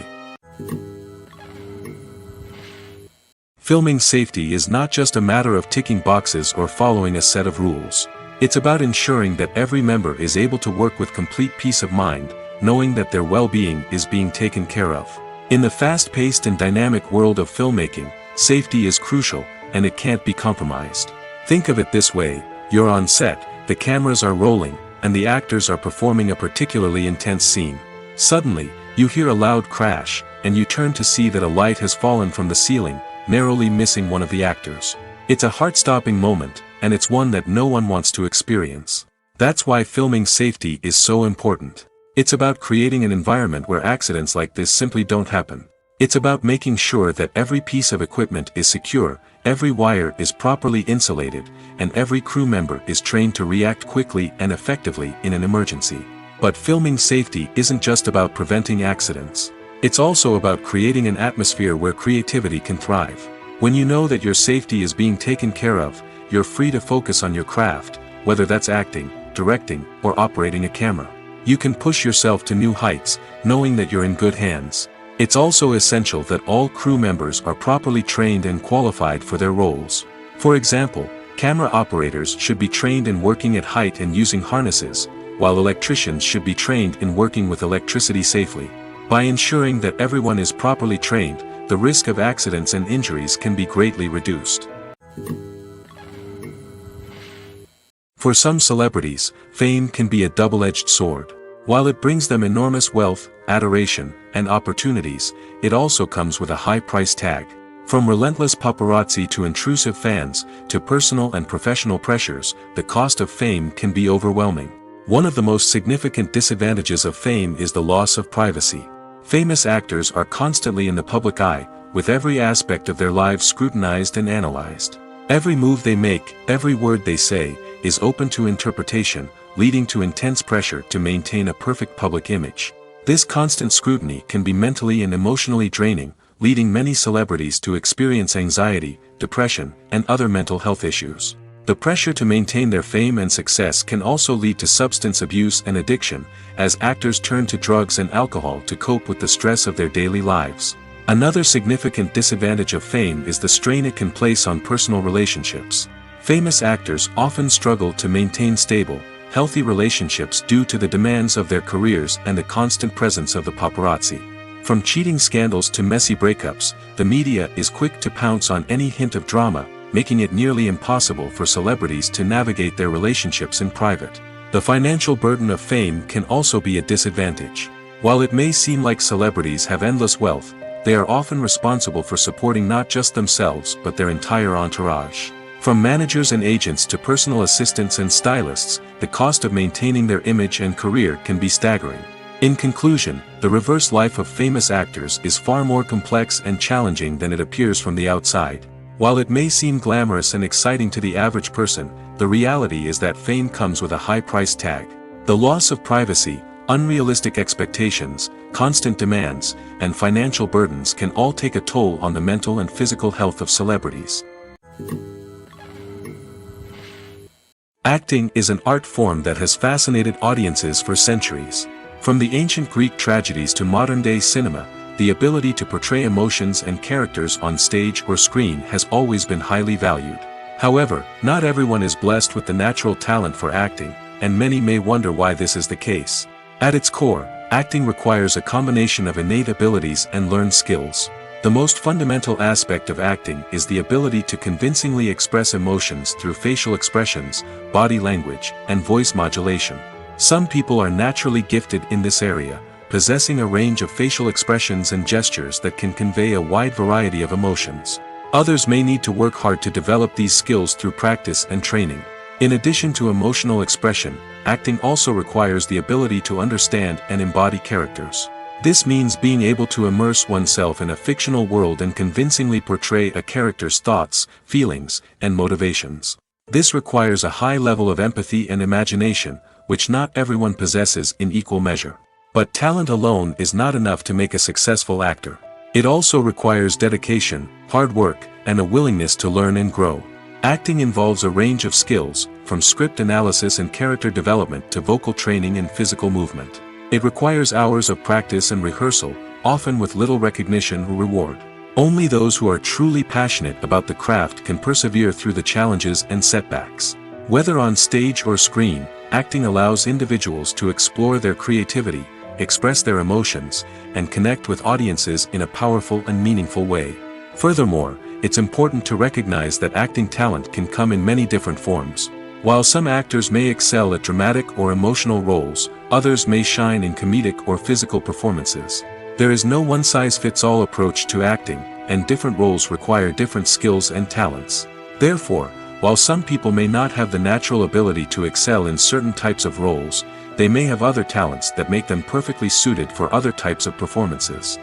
Filming safety is not just a matter of ticking boxes or following a set of rules. It's about ensuring that every member is able to work with complete peace of mind, knowing that their well-being is being taken care of. In the fast-paced and dynamic world of filmmaking, safety is crucial, and it can't be compromised. Think of it this way: you're on set, the cameras are rolling, and the actors are performing a particularly intense scene. Suddenly, you hear a loud crash, and you turn to see that a light has fallen from the ceiling, narrowly missing one of the actors. It's a heart-stopping moment, and it's one that no one wants to experience. That's why filming safety is so important. It's about creating an environment where accidents like this simply don't happen. It's about making sure that every piece of equipment is secure, every wire is properly insulated, and every crew member is trained to react quickly and effectively in an emergency. But filming safety isn't just about preventing accidents. It's also about creating an atmosphere where creativity can thrive. When you know that your safety is being taken care of, you're free to focus on your craft, whether that's acting, directing, or operating a camera. You can push yourself to new heights, knowing that you're in good hands. It's also essential that all crew members are properly trained and qualified for their roles. For example, Camera operators should be trained in working at height and using harnesses, while electricians should be trained in working with electricity safely. By ensuring that everyone is properly trained, the risk of accidents and injuries can be greatly reduced. For some celebrities, fame can be a double-edged sword. While it brings them enormous wealth, adoration, and opportunities, it also comes with a high price tag. From relentless paparazzi to intrusive fans, to personal and professional pressures, the cost of fame can be overwhelming. One of the most significant disadvantages of fame is the loss of privacy. Famous actors are constantly in the public eye, with every aspect of their lives scrutinized and analyzed. Every move they make, every word they say, is open to interpretation, leading to intense pressure to maintain a perfect public image. This constant scrutiny can be mentally and emotionally draining, leading many celebrities to experience anxiety, depression, and other mental health issues. The pressure to maintain their fame and success can also lead to substance abuse and addiction, as actors turn to drugs and alcohol to cope with the stress of their daily lives. Another significant disadvantage of fame is the strain it can place on personal relationships. Famous actors often struggle to maintain stable, healthy relationships due to the demands of their careers and the constant presence of the paparazzi. From cheating scandals to messy breakups, the media is quick to pounce on any hint of drama, making it nearly impossible for celebrities to navigate their relationships in private. The financial burden of fame can also be a disadvantage. While it may seem like celebrities have endless wealth, they are often responsible for supporting not just themselves but their entire entourage. From managers and agents to personal assistants and stylists, the cost of maintaining their image and career can be staggering. In conclusion, the reverse life of famous actors is far more complex and challenging than it appears from the outside. While it may seem glamorous and exciting to the average person, the reality is that fame comes with a high price tag. The loss of privacy, unrealistic expectations, constant demands, and financial burdens can all take a toll on the mental and physical health of celebrities. Acting is an art form that has fascinated audiences for centuries. From the ancient Greek tragedies to modern-day cinema, the ability to portray emotions and characters on stage or screen has always been highly valued. However, not everyone is blessed with the natural talent for acting, and many may wonder why this is the case. At its core, acting requires a combination of innate abilities and learned skills. The most fundamental aspect of acting is the ability to convincingly express emotions through facial expressions, body language, and voice modulation. Some people are naturally gifted in this area, possessing a range of facial expressions and gestures that can convey a wide variety of emotions. Others may need to work hard to develop these skills through practice and training. In addition to emotional expression, acting also requires the ability to understand and embody characters. This means being able to immerse oneself in a fictional world and convincingly portray a character's thoughts, feelings, and motivations. This requires a high level of empathy and imagination, which not everyone possesses in equal measure. But talent alone is not enough to make a successful actor. It also requires dedication, hard work, and a willingness to learn and grow. Acting involves a range of skills, from script analysis and character development to vocal training and physical movement. It requires hours of practice and rehearsal, often with little recognition or reward. Only those who are truly passionate about the craft can persevere through the challenges and setbacks. Whether on stage or screen, acting allows individuals to explore their creativity, express their emotions, and connect with audiences in a powerful and meaningful way. Furthermore, it's important to recognize that acting talent can come in many different forms. While some actors may excel at dramatic or emotional roles, others may shine in comedic or physical performances. There is no one-size-fits-all approach to acting, and different roles require different skills and talents. Therefore, while some people may not have the natural ability to excel in certain types of roles, they may have other talents that make them perfectly suited for other types of performances.